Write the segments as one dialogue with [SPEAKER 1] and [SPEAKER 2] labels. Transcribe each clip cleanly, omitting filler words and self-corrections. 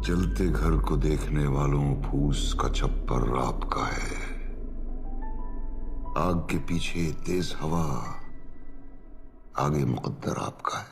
[SPEAKER 1] जलते घर को देखने वालों फूस का छप्पर आपका है। आग के पीछे तेज हवा, आगे मुकद्दर आपका है।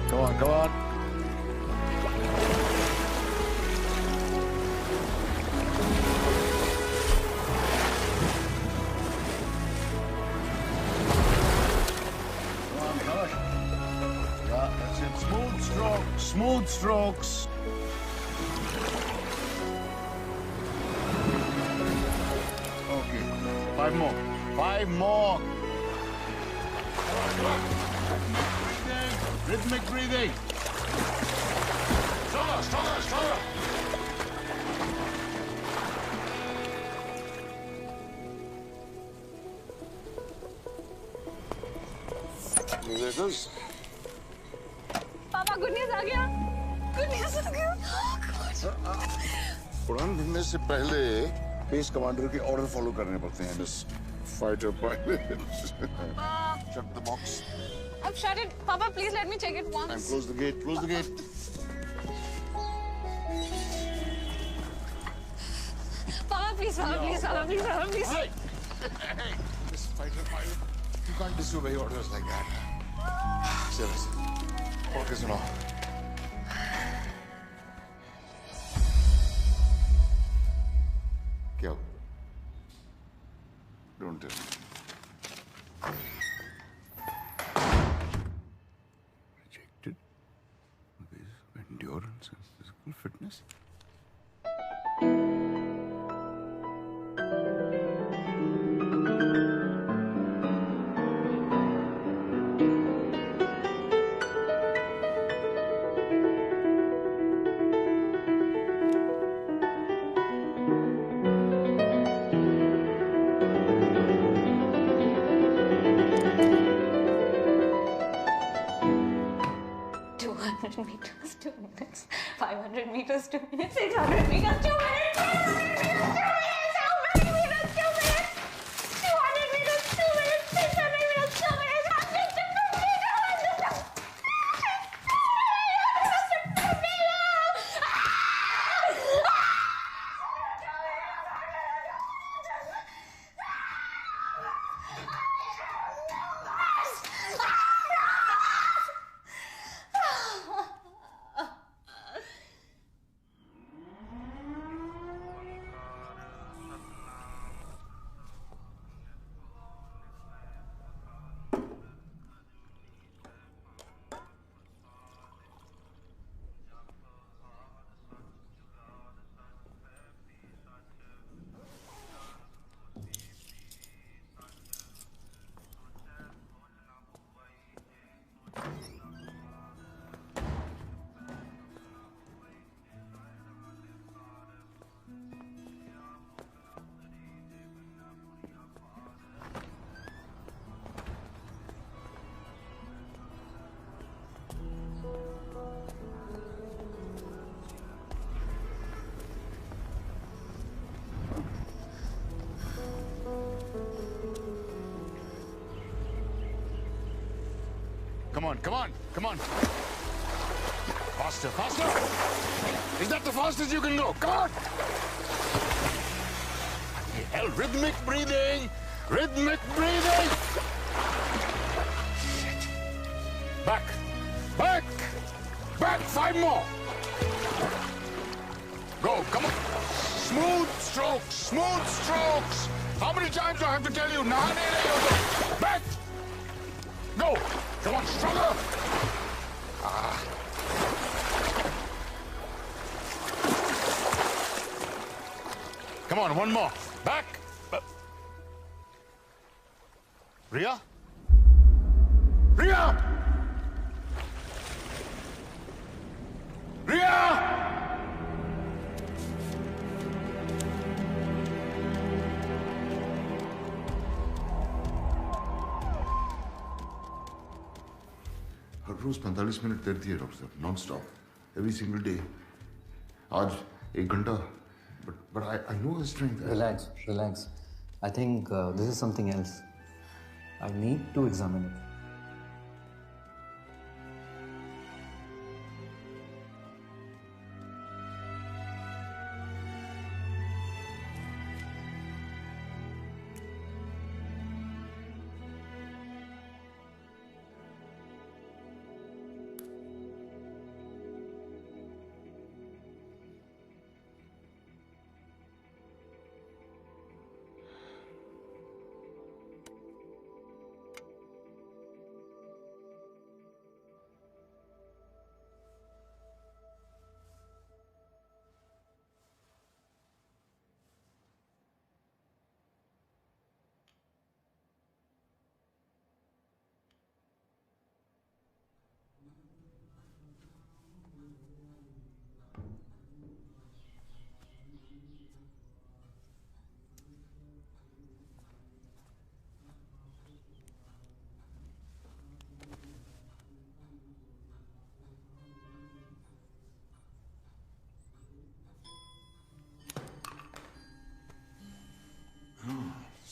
[SPEAKER 2] Come on, come on. Come on, come on. Yeah, that's it. Smooth strokes, smooth strokes. Okay, 5 more. 5 more. Come on. Rhythmic breathing. Stronger, stronger, stronger.
[SPEAKER 1] Musicals?
[SPEAKER 3] पापा गुड न्यूज़ आ गया। गुड न्यूज़ आ गया।
[SPEAKER 2] उड़ान भरने से पहले बेस कमांडर के order follow करने पड़ते हैं miss fighter pilot. Shut the box.
[SPEAKER 3] I've shut it. Papa, please let me check it once.
[SPEAKER 2] And close the gate. Close the gate.
[SPEAKER 3] Papa, please, Papa, please, Papa, please, Papa, please.
[SPEAKER 2] Hey! Hey! This fighter pilot, you can't disobey orders like that. Serious. Okay, सुनो. क्या? Don't tell me. Endurance and physical fitness.
[SPEAKER 3] meters, 2 minutes. 500 meters, 2 minutes. 600 meters, 2 minutes. 700 meters, 2 minutes. How many meters, 2 minutes? 200 meters, 2 minutes. 600 meters, 2 minutes. 100 to 50, 200 meters.
[SPEAKER 2] Come on, come on, come on. Faster, faster. Is that the fastest you can go? Come on. Hell, rhythmic breathing. Rhythmic breathing. Shit. Back, back, back. 5 more. Go, come on. Smooth strokes, smooth strokes. How many times do I have to tell you? Back. Go. Come on, stronger. Come on, one more. Back. Ria? Ria! Ria! Her rose 45 minute करती है doctor साहब, non stop, every single day. आज 1 घंटा, but I know her strength.
[SPEAKER 4] Relax, relax. I think this is something else. I need to examine it.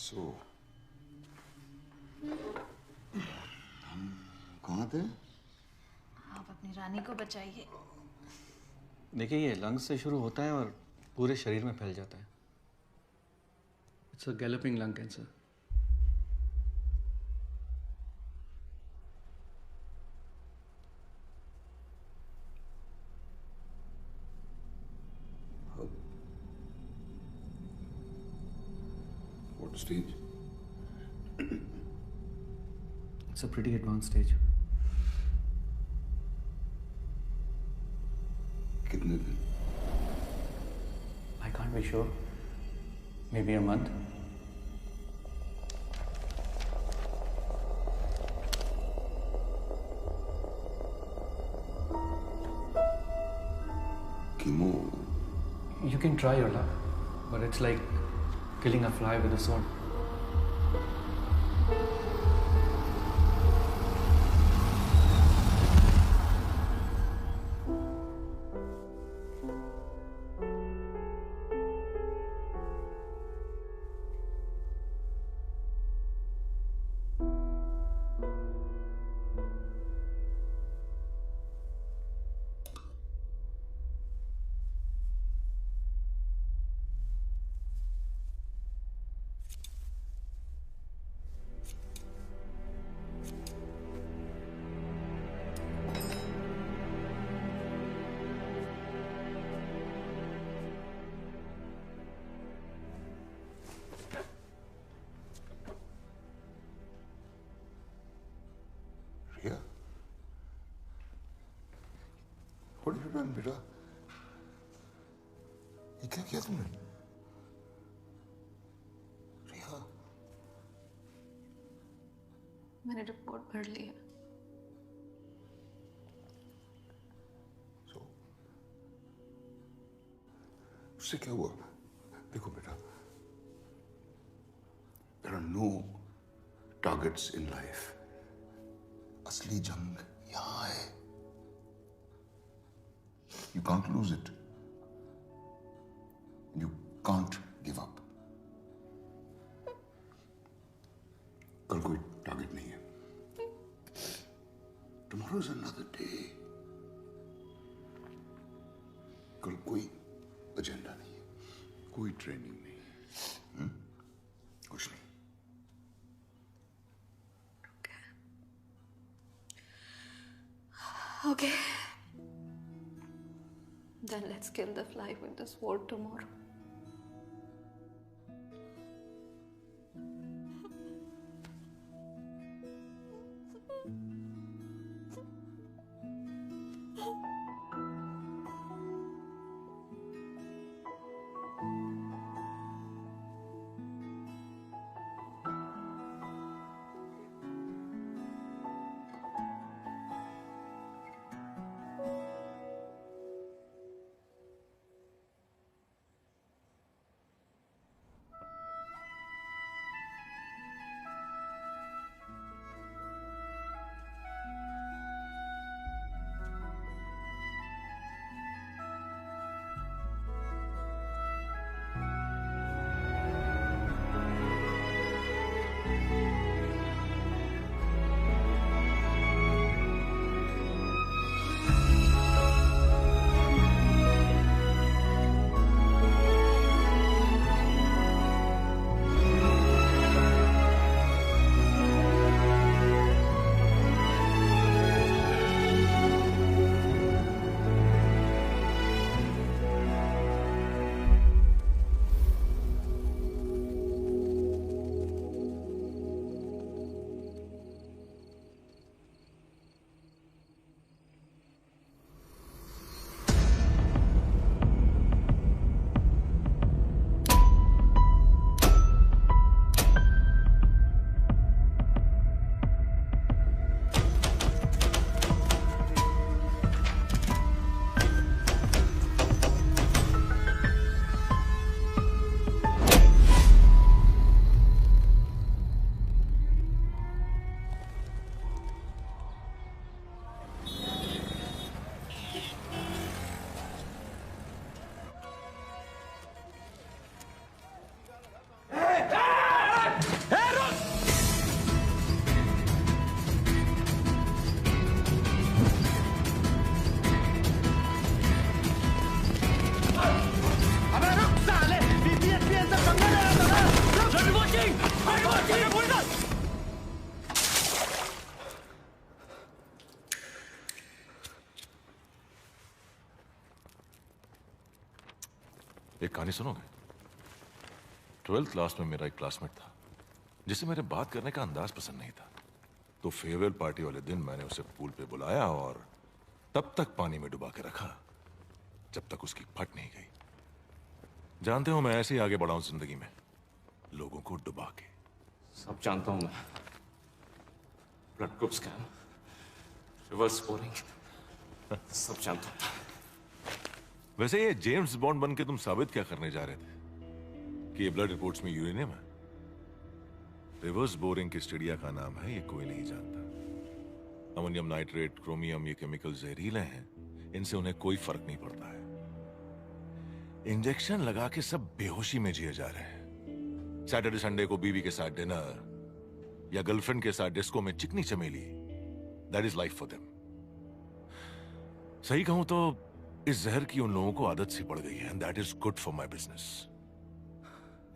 [SPEAKER 2] So, हम कहाँ थे?
[SPEAKER 3] आप अपनी रानी को बचाइए.
[SPEAKER 4] देखिए, ये लंग्स से शुरू होता है और पूरे शरीर में फैल जाता है. It's a galloping lung cancer.
[SPEAKER 2] What stage?
[SPEAKER 4] It's a pretty advanced stage.
[SPEAKER 2] कितने दिन?
[SPEAKER 4] I can't be sure. Maybe a month.
[SPEAKER 2] Chemo.
[SPEAKER 4] You can try your luck, but it's like killing a fly with a sword.
[SPEAKER 2] Ria? What have you done, बेटा? ये क्या किया तुमने? रिया?
[SPEAKER 3] मैंने report पढ़ ली है.
[SPEAKER 2] So, उससे क्या हुआ? देखो बेटा, there are no targets in life. असली जंग यहाँ है. You can't lose it. You can't give up. कल कोई टारगेट नहीं है.
[SPEAKER 1] Tomorrow's another day. कल कोई एजेंडा नहीं, कोई ट्रेनिंग नहीं, कुछ नहीं.
[SPEAKER 3] Okay. Then let's kill the fly with the sword tomorrow.
[SPEAKER 5] एक कहानी सुनोगे? 12th क्लास में मेरा एक क्लासमेट था जिसे मेरे बात करने का अंदाज पसंद नहीं था, तो फेयरवेल पार्टी वाले दिन मैंने उसे पूल पे बुलाया और तब तक पानी में डुबा के रखा जब तक उसकी फट नहीं गई. जानते हो मैं ऐसे ही आगे बढ़ा हूं जिंदगी में, लोगों को डुबा के.
[SPEAKER 6] सब जानता हूं मैं. Blood group scam, reverse scoring, सब जानता हूं.
[SPEAKER 5] वैसे ये जेम्स बॉन्ड बन के तुम साबित क्या करने जा रहे थे कि ये ब्लड रिपोर्ट्स में यूरेनियम है? रिवर्स बोरिंग की स्टडिया का नाम है, ये कोई नहीं जानता. अमोनियम नाइट्रेट, क्रोमियम, ये केमिकल जहरीले हैं, इनसे उन्हें कोई फर्क नहीं पड़ता है. इंजेक्शन लगा के सब बेहोशी में जिए जा रहे हैं. सैटरडे संडे को बीवी के साथ डिनर या गर्लफ्रेंड के साथ डिस्को में चिकनी चमेली, that is life for them. सही कहूं तो इस जहर की उन लोगों को आदत सी पड़ गई है, and that is good for my business.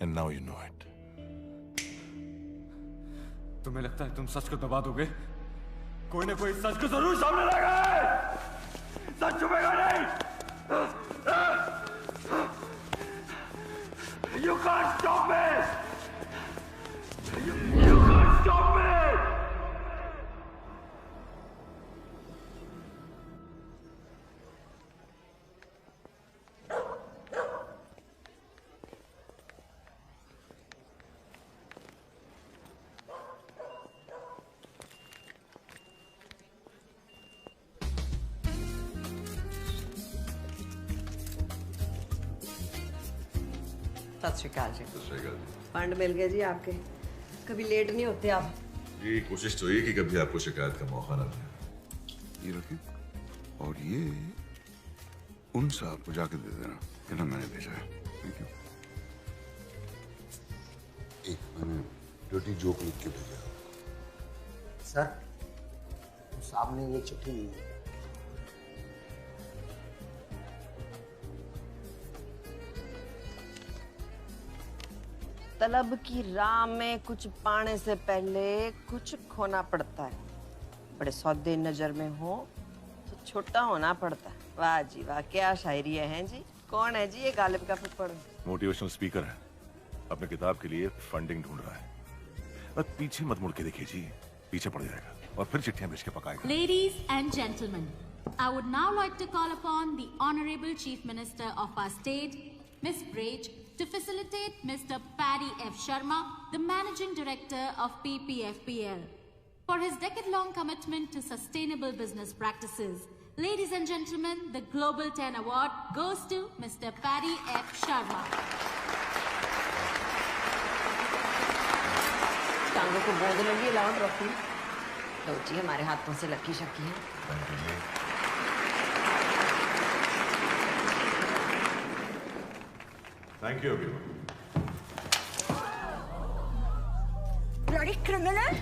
[SPEAKER 5] And now you know it.
[SPEAKER 6] तुम्हें लगता है तुम सच को दबा दोगे? कोई ना कोई सच को जरूर सामने लाएगा. सच छुपेगा नहीं. You can't stop me. You can't stop me.
[SPEAKER 7] सत श्रीकाल जी. फंड मिल गए जी आपके. कभी लेट नहीं होते आप.
[SPEAKER 5] जी कोशिश तो ये कि कभी आपको शिकायत का मौका ना मिले.
[SPEAKER 1] ये रखिए, और ये उन साहब को जाके दे देना, कहना मैंने भेजा है. Thank you. एक मैंने डर्टी जोक लिख के भेजा.
[SPEAKER 8] सर सामने ये चिट्ठी ली है।
[SPEAKER 7] तलब की राह में कुछ पाने से पहले कुछ खोना पड़ता है। बड़े सौदे नजर में हो तो छोटा होना पड़ता है। वाह जी वाह, क्या शायरी है जी। कौन है जी ये गालिब का फुफड़?
[SPEAKER 5] मोटिवेशनल स्पीकर है, अपने किताब के लिए फंडिंग ढूंढ रहा है। बस पीछे मत मुड़ के देखिए जी, पीछे पड़ जाएगा और फिर चिट्ठियां भेज के पकाएगा।
[SPEAKER 9] Ladies and gentlemen, I would now like to call upon the Honorable Chief Minister of our state, Ms. Brage, to facilitate Mr. Paddy F. Sharma, the Managing Director of PPFPL, for his decade-long commitment to sustainable business practices. Ladies and gentlemen, the Global 10 Award goes to Mr. Paddy F. Sharma.
[SPEAKER 7] टांगों को बोझ लगी, लाओ trophy. लो जी, हमारे हाथों से lucky शकी है।
[SPEAKER 5] Thank you everyone.
[SPEAKER 10] Bloody criminal,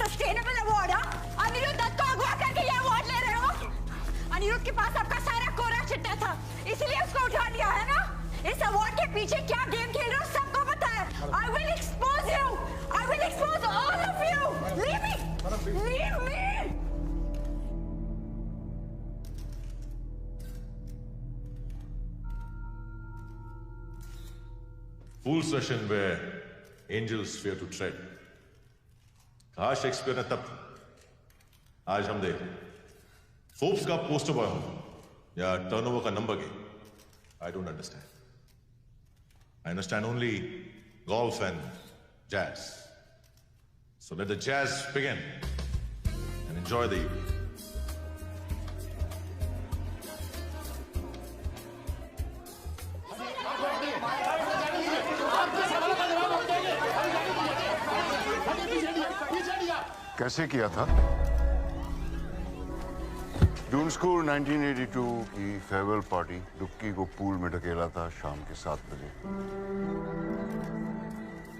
[SPEAKER 10] sustainable award. Anirudh Dutt को अगवा करके ये अवार्ड ले रहे हो? अनिरुद्ध के पास आपका सारा कोरा चिट्टा था, इसलिए उसको उठा लिया है ना? इस अवार्ड के पीछे क्या गेम खेल रहे हो सबको पता है। I will expose you. I will expose all of you. Leave me. Leave me.
[SPEAKER 5] Fool session where angels fear to tread. कहा शेक्सपियर ने तब, आज हम देख फोर्ब्स का पोस्टर बॉय हूं या टर्नओवर का number game. I don't understand. I understand only golf and jazz. So let the jazz begin and enjoy the evening.
[SPEAKER 1] कैसे किया था? जून स्कूल 1982 की फेयरवेल पार्टी। डुक्की को पूल में ढकेला था शाम के 7 बजे।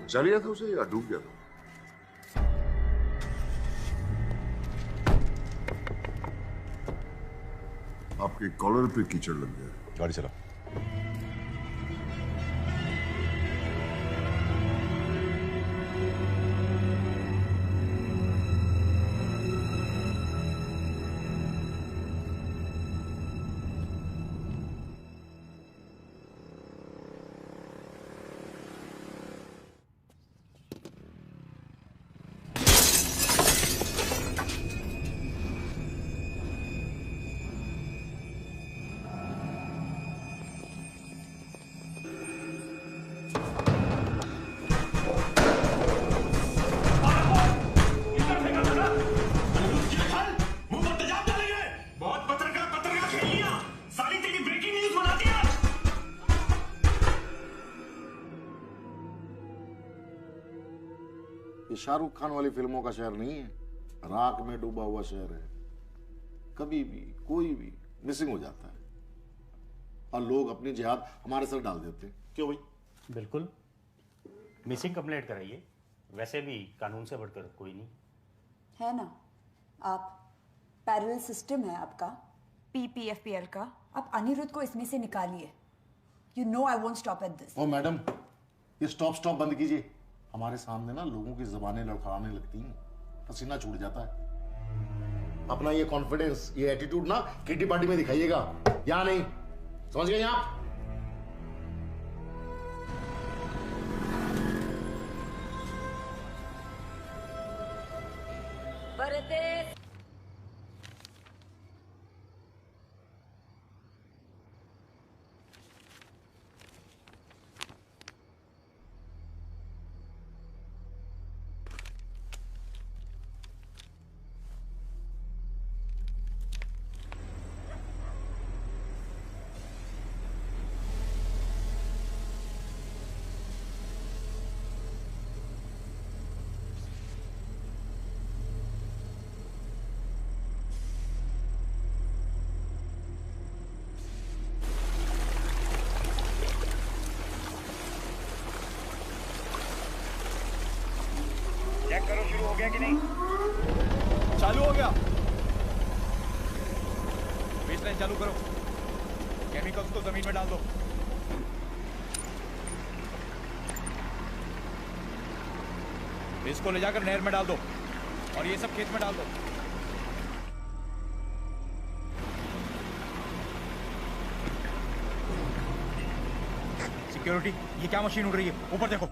[SPEAKER 1] बचा लिया था उसे या डूब गया था? आपके कॉलर पे कीचड़ लग गया।
[SPEAKER 5] गाड़ी चला।
[SPEAKER 11] ये शाहरुख खान वाली फिल्मों का शहर नहीं है, राख में डूबा हुआ शहर है। कभी भी कोई भी मिसिंग हो जाता है और लोग अपनी जिहाद हमारे सर डाल देते हैं। क्यों भाई?
[SPEAKER 12] बिल्कुल, मिसिंग कंप्लेंट कराइए। वैसे भी कानून से बढ़कर कोई नहीं
[SPEAKER 10] है ना। आप पैरेलल सिस्टम है आपका PPFPL का। आप अनिरुद्ध को इसमें से निकालिए। You know I won't stop at this.
[SPEAKER 11] Oh madam, ये स्टॉप बंद कीजिए। हमारे सामने ना लोगों की जुबानें लड़खड़ाने लगती हैं, पसीना छूट जाता है। अपना ये कॉन्फिडेंस, ये एटीट्यूड ना किटी पार्टी में दिखाइएगा, या नहीं? समझ गए आप?
[SPEAKER 13] चेक करो शुरू हो गया कि नहीं?
[SPEAKER 4] चालू हो गया।
[SPEAKER 8] पाइपलाइन चालू करो, केमिकल्स को जमीन में डाल दो। इसको ले जाकर नहर में डाल दो और ये सब खेत में डाल दो। सिक्योरिटी, ये क्या मशीन उड़ रही है? ऊपर देखो।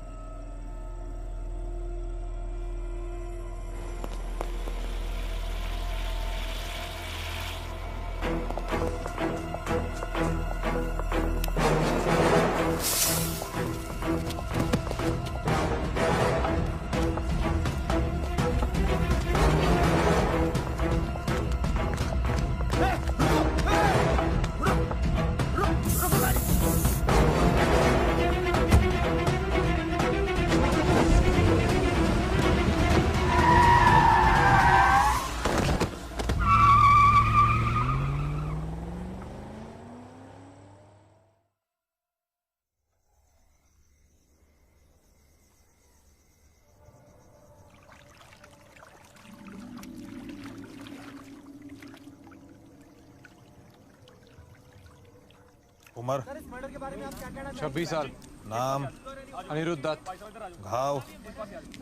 [SPEAKER 13] उम्र
[SPEAKER 14] 26 साल।
[SPEAKER 13] नाम
[SPEAKER 14] अनिरुद्ध दत्त।
[SPEAKER 13] घाव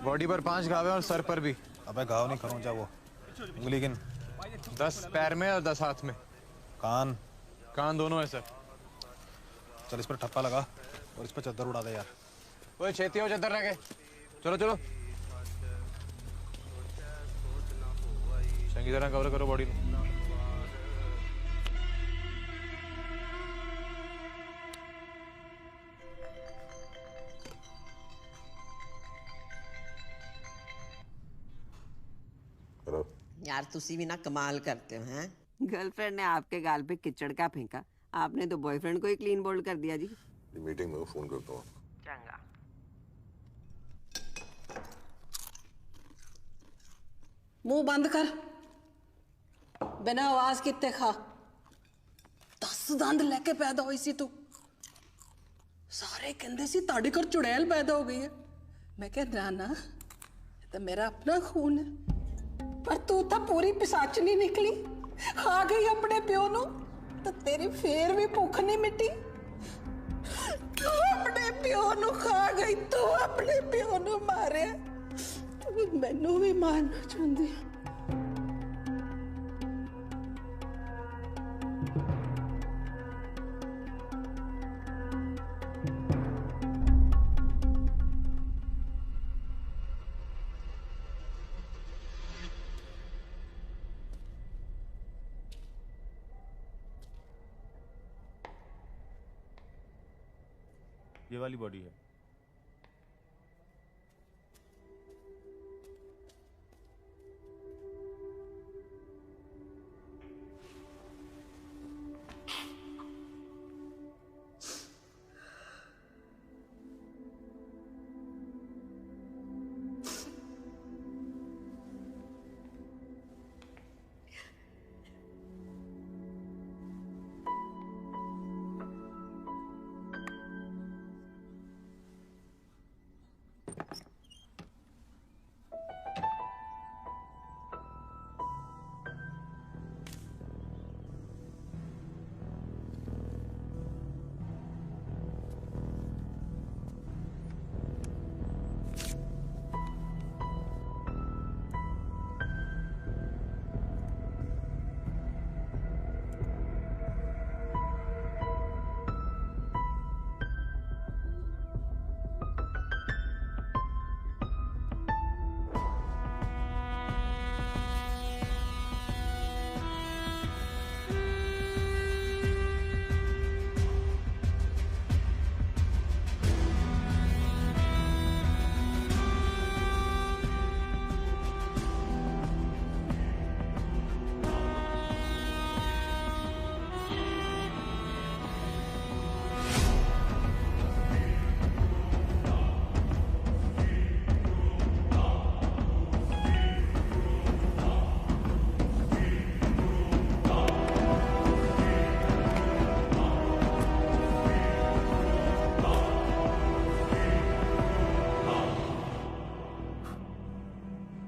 [SPEAKER 14] बॉडी पर 5 घाव हैं और सर पर भी।
[SPEAKER 13] अबे घाव नहीं खरोंचा वो। उंगली गिन।
[SPEAKER 14] 10 पैर में और 10 हाथ में।
[SPEAKER 13] कान
[SPEAKER 14] दोनों है सर।
[SPEAKER 13] चल इस पर ठप्पा लगा और इस पर चद्दर उड़ा दे यार।
[SPEAKER 14] ओए छेती हो चद्दर रखे। चलो चलो चंगी तरह कवर करो बॉडी को।
[SPEAKER 7] यार तुसी भी ना कमाल करते हो हैं। गर्लफ्रेंड ने आपके गाल पे किचड़ का फेंका, आपने तो बॉयफ्रेंड को ही क्लीन बोल्ड कर दिया जी।
[SPEAKER 5] मीटिंग में फोन करता हूँ।
[SPEAKER 7] चंगा।
[SPEAKER 15] मुंह बंद कर, बिना आवाज कितने खा। 10 दंद लेके पैदा हुई सी तू। सारे कहते सी ताड़ी कर चुड़ैल पैदा हो गई है। मैं कह ना तो मेरा अपना खून है, पर तू तो पूरी पिसाचनी निकली। खा गई अपने प्यो नू तो तेरी फेर भी भुख नहीं मिटी। तू अपने प्यो नू खा गई, तू अपने प्यो नू मारे, तू मैनू भी मारना चाहती।
[SPEAKER 12] ये वाली बॉडी है।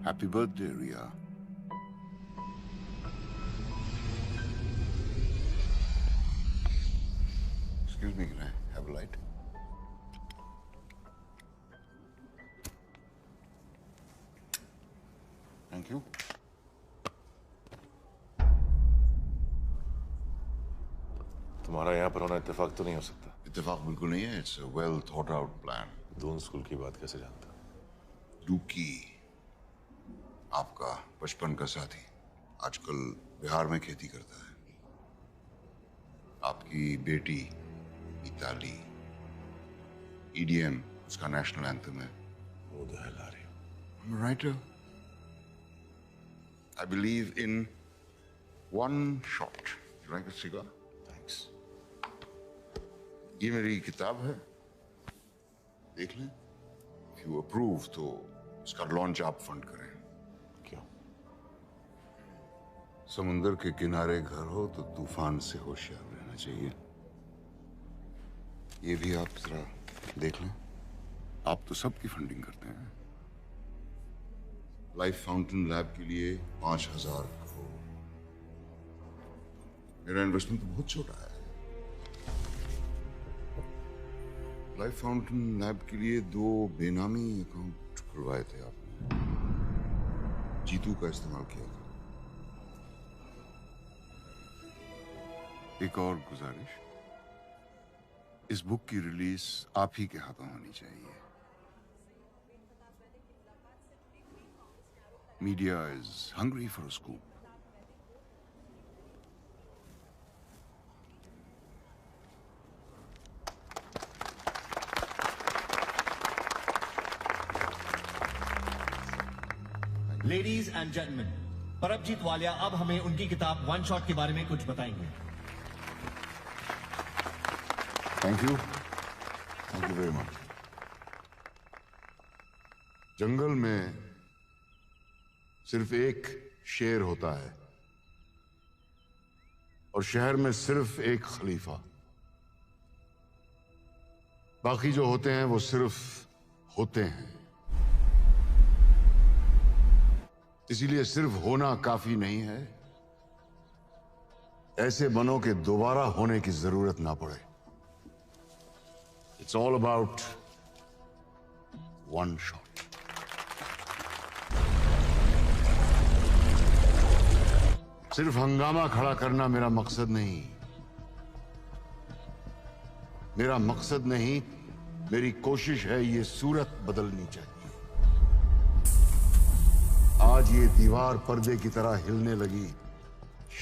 [SPEAKER 1] Happy birthday, Ria. Excuse me, can I have a light? Thank you.
[SPEAKER 5] तुम्हारा यहाँ पर होना इत्तेफाक तो नहीं हो सकता।
[SPEAKER 1] इत्तेफाक बिल्कुल नहीं है। It's a well thought out plan.
[SPEAKER 5] Doon school की बात कैसे जानता?
[SPEAKER 1] डूकी, आपका बचपन का साथी, आजकल बिहार में खेती करता है। आपकी बेटी इताली, EDM उसका नेशनल एंथम है।
[SPEAKER 5] वो तो है लारी।
[SPEAKER 1] I'm a writer. I believe in one shot. You like a cigar?
[SPEAKER 5] Thanks.
[SPEAKER 1] ये मेरी किताब है, देख लें। If you approve तो इसका लॉन्च आप फंड करें।
[SPEAKER 5] क्यों?
[SPEAKER 1] समुंदर के किनारे घर हो तो तूफान से होशियार रहना चाहिए। ये भी आप जरा देख लें। आप तो सबकी फंडिंग करते हैं। लाइफ फाउंटेन लैब के लिए 5,000 करोड़। मेरा इन्वेस्टमेंट तो बहुत छोटा है। लाइफ फाउंटेन लैब के लिए 2 बेनामी अकाउंट खुलवाए थे आपने। जीतू का इस्तेमाल किया था। एक और गुजारिश, इस बुक की रिलीज आप ही के हाथों होनी चाहिए। Media is hungry for a scoop.
[SPEAKER 16] Ladies and gentleman, Paramjit Walia अब हमें उनकी किताब वन शॉट के बारे में कुछ बताएंगे।
[SPEAKER 1] Thank you very much. जंगल में सिर्फ एक शेर होता है और शहर में सिर्फ एक खलीफा। बाकी जो होते हैं वो सिर्फ होते हैं। इसीलिए सिर्फ होना काफी नहीं है, ऐसे बनो के दोबारा होने की जरूरत ना पड़े। It's all about one shot. सिर्फ हंगामा खड़ा करना मेरा मकसद नहीं। मेरा मकसद नहीं, मेरी कोशिश है ये सूरत बदलनी चाहिए। आज ये दीवार पर्दे की तरह हिलने लगी,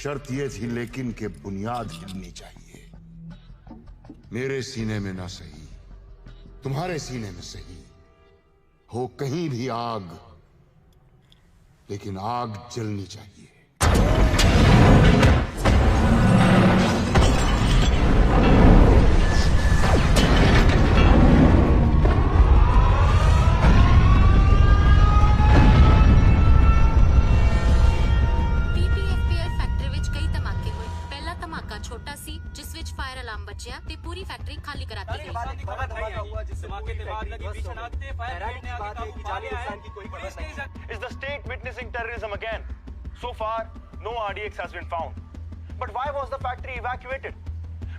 [SPEAKER 1] शर्त ये थी लेकिन कि बुनियाद हिलनी चाहिए। मेरे सीने में ना सही, तुम्हारे सीने में सही हो कहीं भी आग, लेकिन आग जलनी चाहिए।
[SPEAKER 17] Is the state witnessing terrorism again? So far, no RDX has been found. But why was the factory evacuated?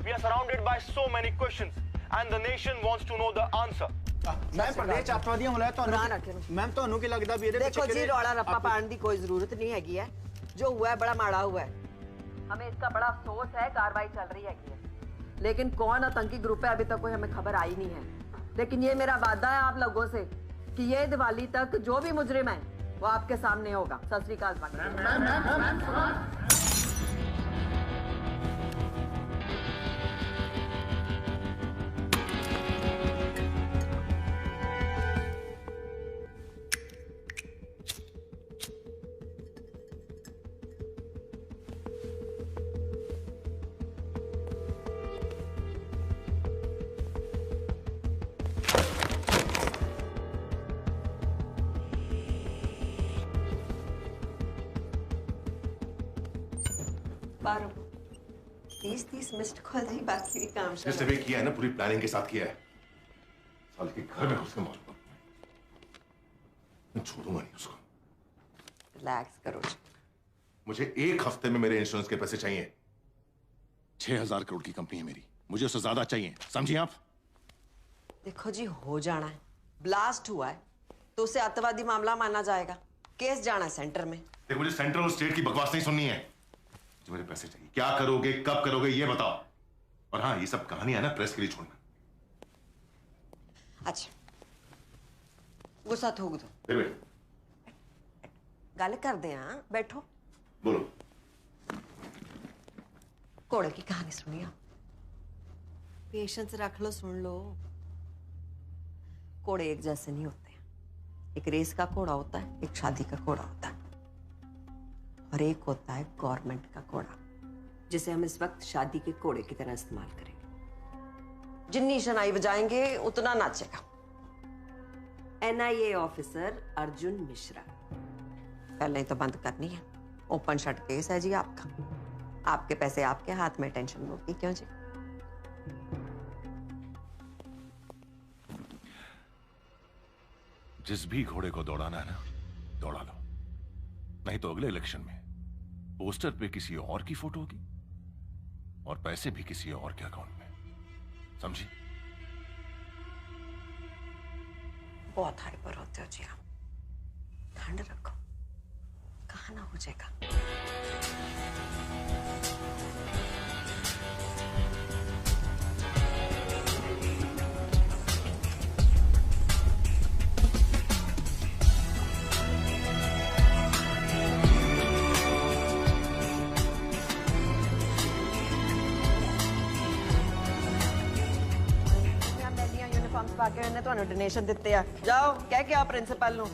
[SPEAKER 17] We are surrounded by so many questions, and the nation wants to know the answer.
[SPEAKER 18] Ma'am प्रदेश अत्याधिक होना है तो ma'am तो अनु की लगता भी
[SPEAKER 7] देखो जी, रौला रप्पा पाने की कोई जरूरत नहीं हैगी है। जो हुआ है बड़ा माड़ा हुआ है। हमें इसका बड़ा अफसोस है, कार्रवाई चल रही है। लेकिन कौन आतंकी ग्रुप है अभी तक कोई हमें खबर आई नहीं है। लेकिन ये मेरा वादा है आप लोगों से कि ये दिवाली तक जो भी मुजरिम है वो आपके सामने होगा। सत श्री अकाल।
[SPEAKER 11] बारो 30 मिस्ड कॉल जी, बाकी भी काम
[SPEAKER 19] जिसने भी किया है ना पूरी प्लानिंग के साथ किया है। साल के घर में उसके मालूम मैं छोड़ूंगा नहीं उसको।
[SPEAKER 7] रिलैक्स करो।
[SPEAKER 19] मुझे 1 हफ्ते में मेरे इंश्योरेंस के पैसे चाहिए। 6,000 करोड़ की कंपनी है मेरी, मुझे उससे ज्यादा चाहिए, समझिए आप?
[SPEAKER 7] देखो जी, हो जाना है, ब्लास्ट हुआ है तो उसे आतंकवादी मामला माना जाएगा, केस जाना है सेंटर में।
[SPEAKER 19] देखो, मुझे सेंट्रल और स्टेट की बकवास नहीं सुननी है, मुझे मेरे पैसे चाहिए। क्या करोगे, कब करोगे, ये बताओ। और हाँ, ये सब कहानी है ना, प्रेस के लिए छोड़ना।
[SPEAKER 7] अच्छा, गुस्सा थूक दो,
[SPEAKER 19] फिर
[SPEAKER 7] गल कर दे। हाँ, बैठो,
[SPEAKER 19] बोलो।
[SPEAKER 7] घोड़े की कहानी सुनिए, पेशेंस रख लो, सुन लो। घोड़े एक जैसे नहीं होते, एक रेस का घोड़ा होता है, एक शादी का घोड़ा होता है, और एक होता है गवर्नमेंट का घोड़ा, जिसे हम इस वक्त शादी के घोड़े की तरह इस्तेमाल करेंगे। जितनी शनाई बजाएंगे उतना नाचेगा। NIA ऑफिसर अर्जुन मिश्रा, पहले ही तो बंद करनी है। ओपन शट केस है जी आपका, आपके पैसे आपके हाथ में, टेंशन होगी क्यों जी?
[SPEAKER 5] जिस भी घोड़े को दौड़ाना है ना, दौड़ा लो, नहीं तो अगले इलेक्शन में पोस्टर पे किसी और की फोटो होगी और पैसे भी किसी और के अकाउंट में, समझी?
[SPEAKER 7] बहुत हाइपर होते हो जी आप, ठंड रखो, कहाँ ना हो जाएगा। बाकी उन्हें तो डोनेशन दिते आ, जाओ कह के आप प्रिंसिपल नो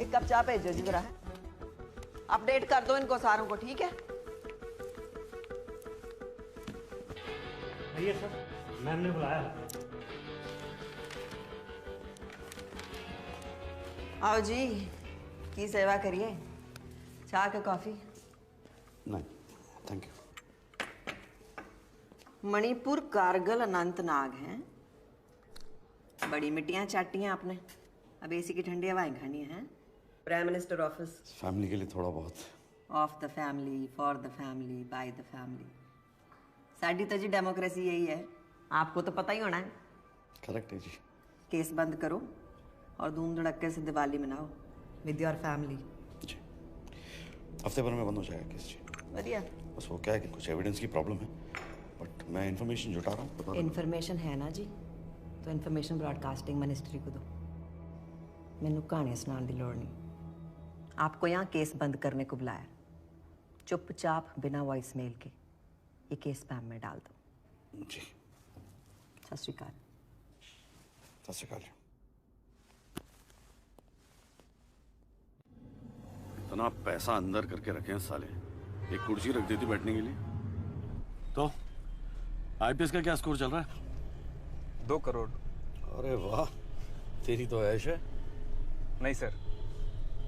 [SPEAKER 7] एक कप चाह भेजो जी जरा, अपडेट कर दो इनको सारों को, ठीक है?
[SPEAKER 12] भैया सर, मैम ने बुलाया।
[SPEAKER 7] आओ जी, की सेवा करिए, चाह के कॉफी?
[SPEAKER 11] नहीं, थैंक यू।
[SPEAKER 7] मणिपुर, कारगिल, अनंतनाग हैं, बड़ी मिट्टियां चाटी हैं आपने, अब एसी की ठंडी हवाएं खानी है। प्राइम मिनिस्टर ऑफिस,
[SPEAKER 11] फैमिली के लिए थोड़ा बहुत।
[SPEAKER 7] Of the family, for the family, by the family. साडी तो जी डेमोक्रेसी यही है, आपको तो पता ही होना है।
[SPEAKER 11] करेक्ट है जी।
[SPEAKER 7] केस बंद करो और धूम धड़क्के से दिवाली मनाओ विद योर फैमिली।
[SPEAKER 11] जी, हफ्ते भर में बंद हो जाएगा केस जी।
[SPEAKER 7] बढ़िया।
[SPEAKER 11] बस वो क्या है कि कुछ एविडेंस की प्रॉब्लम है, बट मैं इन्फॉर्मेशन जुटा रहा हूँ।
[SPEAKER 7] इन्फॉर्मेशन है ना जी, तो इन्फॉर्मेशन ब्रॉडकास्टिंग मिनिस्ट्री को दो, मैनू कहानियां सुनाने की लोड़ नहीं। आपको यहाँ केस बंद करने को बुलाया, चुपचाप बिना वॉइस मेल के ये केस स्पैम में डाल दो।
[SPEAKER 11] जी।
[SPEAKER 7] सत श्री अकाल।
[SPEAKER 11] सत श्री अकाल। इतना पैसा अंदर करके रखे हैं साले, एक कुर्सी रख देती बैठने के लिए।
[SPEAKER 4] तो IPS का क्या स्कोर चल रहा है?
[SPEAKER 14] 2 करोड़।
[SPEAKER 11] अरे वाह, तेरी तो ऐश है।
[SPEAKER 14] नहीं सर,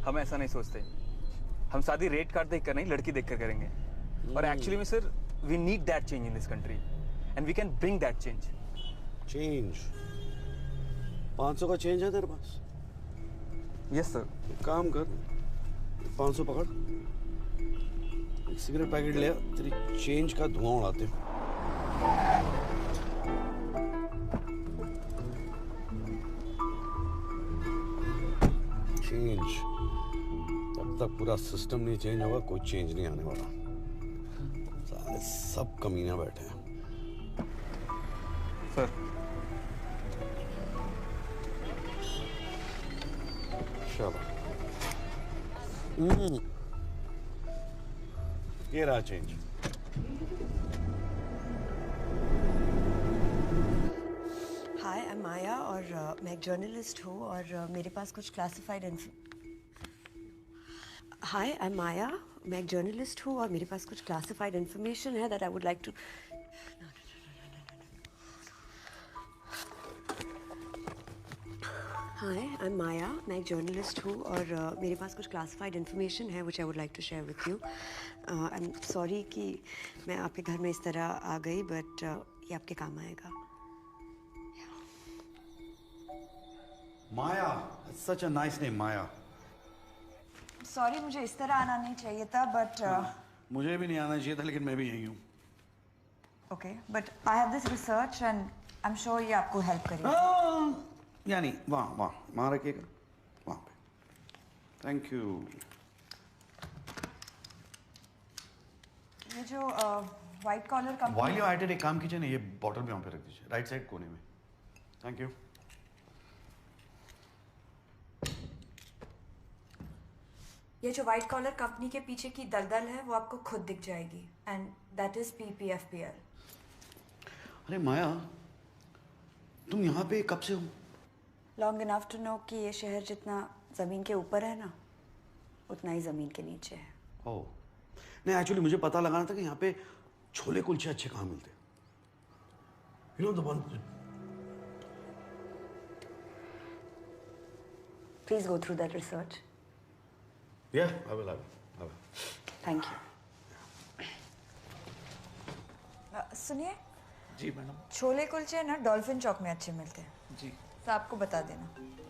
[SPEAKER 14] हम ऐसा नहीं सोचते। हम शादी रेट कार्ड देखकर नहीं, लड़की देखकर करेंगे। और एक्चुअली में sir, we need that change in this country and we can bring that change.
[SPEAKER 11] Change? 500 का चेंज है तेरे पास?
[SPEAKER 14] Yes sir.
[SPEAKER 11] एक काम कर, 500 पकड़, एक सिगरेट पैकेट ले, तेरी चेंज का धुआं उड़ाते हैं। चेंज, तब तक पूरा सिस्टम नहीं चेंज होगा, कोई चेंज नहीं आने वाला। साले सब कमीने बैठे हैं।
[SPEAKER 14] सर,
[SPEAKER 11] चलो, ये रहा चेंज।
[SPEAKER 7] हाय, आई एम माया और मैं एक जर्नलिस्ट हूँ और मेरे पास कुछ क्लासिफाइड इन्फॉर्मेशन है that I would like to. Hi, I am Maya, मैं एक जर्नलिस्ट हूँ और मेरे पास कुछ क्लासिफाइड इन्फॉर्मेशन है which I would like to share with you. I am sorry कि मैं आपके घर में इस तरह आ गई, बट ये आपके काम आएगा।
[SPEAKER 11] Maya, such a nice name, Maya.
[SPEAKER 10] Sorry, मुझे इस तरह आना नहीं चाहिए था, बट
[SPEAKER 11] मुझे भी नहीं आना चाहिए था, लेकिन मैं भी यही हूँ।
[SPEAKER 10] Okay, but I have this research and I'm sure ये आपको help करेगा.
[SPEAKER 20] यानी वहाँ रखिएगा, वहाँ पे. Thank you.
[SPEAKER 10] ये जो white collar company.
[SPEAKER 20] While you're at it, एक काम कीजिए ना, ये बॉटल भी वहाँ पे रख दीजिए, राइट साइड कोने में. Thank you.
[SPEAKER 10] ये जो व्हाइट कॉलर कंपनी के पीछे की दलदल है वो आपको खुद दिख जाएगी एंड दैट इज PPFPL.
[SPEAKER 20] अरे माया, तुम यहाँ पे कब से हो?
[SPEAKER 10] लॉन्ग इनफ टू नो कि ये शहर जितना जमीन के ऊपर है ना उतना ही जमीन के नीचे है.
[SPEAKER 20] ओह नहीं, एक्चुअली मुझे पता लगाना था कि यहाँ पे छोले कुलचे अच्छे कहाँ मिलते हैं. You know the one.
[SPEAKER 10] Please go through that research.
[SPEAKER 20] Yeah, I will.
[SPEAKER 10] Thank you. सुनिए.
[SPEAKER 20] जी मैडम.
[SPEAKER 10] छोले कुलचे ना डॉल्फिन चौक में अच्छे मिलते हैं.
[SPEAKER 20] जी.
[SPEAKER 10] तो आपको बता देना.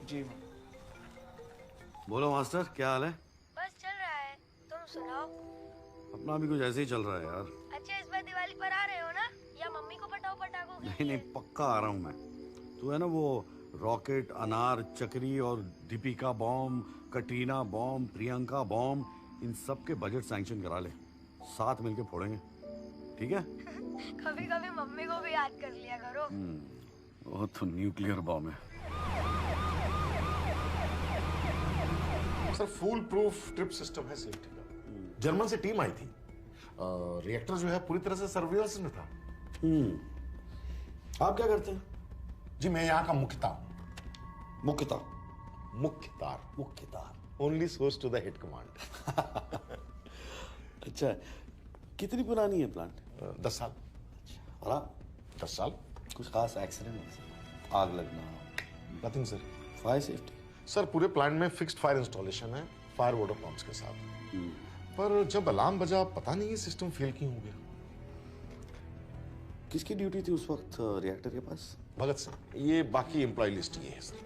[SPEAKER 20] जी. बोलो मास्टर, क्या हाल है?
[SPEAKER 21] बस चल रहा है, तुम सुनाओ.
[SPEAKER 20] अपना भी कुछ ऐसे ही चल रहा है यार.
[SPEAKER 21] अच्छा, इस बार दिवाली पर आ रहे हो ना, या मम्मी को पटाओ पटाखों के लिए?
[SPEAKER 20] नहीं, पक्का आ रहा हूँ मैं. तू है ना वो रॉकेट, अनार, चक्री और Deepika bomb, Katrina bomb, Priyanka bomb, इन सब के बजट सैंक्शन करा ले. साथ मिलके फोड़ेंगे, ठीक है?
[SPEAKER 21] कभी कभी मम्मी को भी याद कर लिया करो.
[SPEAKER 20] वो तो न्यूक्लियर बॉम्ब है.
[SPEAKER 11] Sir full proof trip system है सेफ्टी का. जर्मन से टीम आई थी. रिएक्टर जो है पूरी तरह से सर्विलेंस में था.
[SPEAKER 20] आप क्या करते हैं?
[SPEAKER 11] जी मैं यहाँ का Mukhtar. Only source to the head command.
[SPEAKER 20] अच्छा, कितनी पुरानी है प्लांट?
[SPEAKER 11] 10 साल.
[SPEAKER 20] और आप?
[SPEAKER 11] 10 साल.
[SPEAKER 20] कुछ खास एक्सीडेंट, आग लगना?
[SPEAKER 11] Nothing sir.
[SPEAKER 20] Fire safety?
[SPEAKER 11] Sir पूरे प्लांट में फिक्स्ड फायर इंस्टॉलेशन है, फायर वाटर पंप्स के साथ. पर जब अलार्म बजा पता नहीं ये सिस्टम फेल क्यों हो गया.
[SPEAKER 20] किसकी ड्यूटी थी उस वक्त रिएक्टर के पास?
[SPEAKER 11] भगत सिंह. ये बाकी एम्प्लॉय लिस्ट ये है सर.